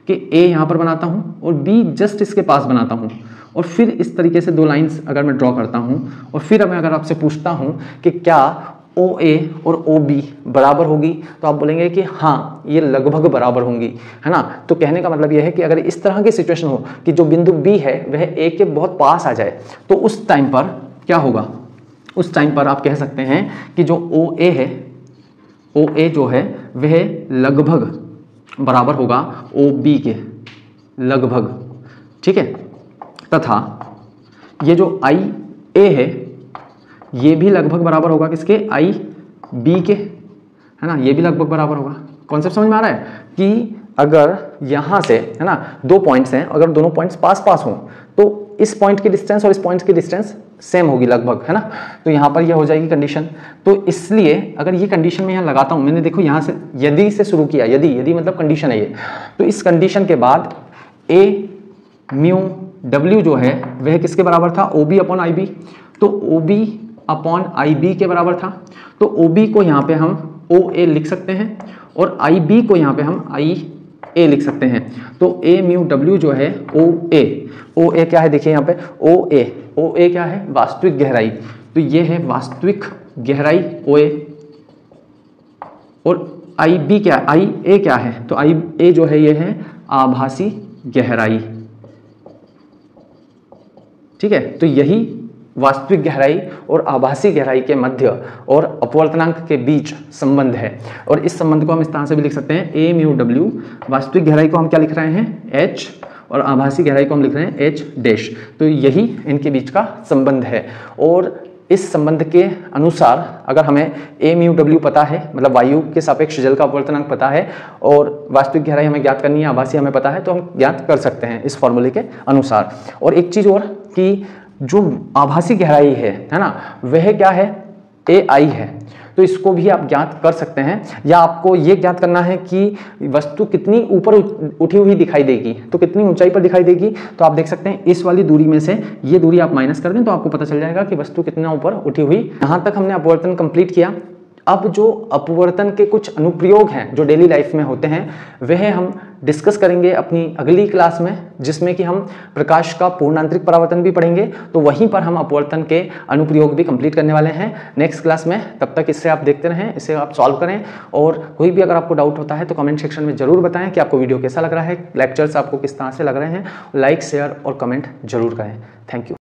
A: कि ए यहां पर बनाता हूं और बी जस्ट इसके पास बनाता हूं, और फिर इस तरीके से 2 लाइंस अगर मैं ड्रॉ करता हूं, और फिर मैं अगर आपसे पूछता हूं कि क्या ओ ए और ओ बी बराबर होगी, तो आप बोलेंगे कि हाँ ये लगभग बराबर होंगी, है ना। तो कहने का मतलब यह है कि अगर इस तरह की सिचुएशन हो कि जो बिंदु बी है वह ए के बहुत पास आ जाए, तो उस टाइम पर क्या होगा, उस टाइम पर आप कह सकते हैं कि जो ओ ए है, ओ ए जो है वह लगभग बराबर होगा ओ बी के, लगभग, ठीक है। तथा ये जो आई ए है ये भी लगभग बराबर होगा किसके, आई बी के, है ना, ये भी लगभग बराबर होगा। कॉन्सेप्ट समझ में आ रहा है कि अगर यहाँ से, है ना, 2 पॉइंट्स हैं, अगर दोनों पॉइंट्स पास पास हों तो इस पॉइंट की डिस्टेंस और इस पॉइंट की डिस्टेंस सेम होगी लगभग, है ना। तो यहाँ पर यह हो जाएगी कंडीशन। तो इसलिए अगर ये कंडीशन मैं यहाँ लगाता हूँ, मैंने देखो यहाँ से यदि से शुरू किया, यदि मतलब कंडीशन है ये, तो इस कंडीशन के बाद ए म्यू डब्ल्यू जो है वह किसके बराबर था, O B upon I B. तो O B upon I B के बराबर था। तो ओ बी को यहाँ पे हम ओ ए लिख सकते हैं और आई बी को यहाँ पे हम आई ए लिख सकते हैं। तो ए म्यू डब्ल्यू जो है ओ ए क्या है, देखिए यहाँ पे ओ ए क्या है, वास्तविक गहराई। तो ये है वास्तविक गहराई ओ ए, और आई बी क्या, आई ए क्या है, तो आई ए जो है ये है आभासी गहराई, ठीक है। तो यही वास्तविक गहराई और आभासी गहराई के मध्य और अपवर्तनांक के बीच संबंध है। और इस संबंध को हम इस तरह से भी लिख सकते हैं, ए म्यू डब्ल्यू, वास्तविक गहराई को हम क्या लिख रहे हैं, एच, और आभासी गहराई को हम लिख रहे हैं एच डैश। तो यही इनके बीच का संबंध है। और इस संबंध के अनुसार अगर हमें ए म्यू डब्ल्यू पता है, मतलब वायु के सापेक्ष जल का अपवर्तनांक पता है, और वास्तविक गहराई हमें ज्ञात करनी है, आभासी हमें पता है, तो हम ज्ञात कर सकते हैं इस फॉर्मूले के अनुसार। और एक चीज़ और कि जो आभासी गहराई है ना, वह क्या है, ए आई है। तो इसको भी आप ज्ञात कर सकते हैं। या आपको ये ज्ञात करना है कि वस्तु कितनी ऊपर उठी हुई दिखाई देगी, तो कितनी ऊंचाई पर दिखाई देगी, तो आप देख सकते हैं इस वाली दूरी में से ये दूरी आप माइनस कर दें तो आपको पता चल जाएगा कि वस्तु कितना ऊपर उठी हुई। यहाँ तक हमने अपवर्तन कंप्लीट किया। अब जो अपवर्तन के कुछ अनुप्रयोग हैं जो डेली लाइफ में होते हैं वह हम डिस्कस करेंगे अपनी अगली क्लास में, जिसमें कि हम प्रकाश का पूर्णांतरिक परावर्तन भी पढ़ेंगे। तो वहीं पर हम अपवर्तन के अनुप्रयोग भी कंप्लीट करने वाले हैं नेक्स्ट क्लास में। तब तक इससे आप देखते रहें, इसे आप सॉल्व करें, और कोई भी अगर आपको डाउट होता है तो कमेंट सेक्शन में जरूर बताएं कि आपको वीडियो कैसा लग रहा है, लेक्चर्स आपको किस तरह से लग रहे हैं। लाइक, शेयर और कमेंट जरूर करें। Thank you.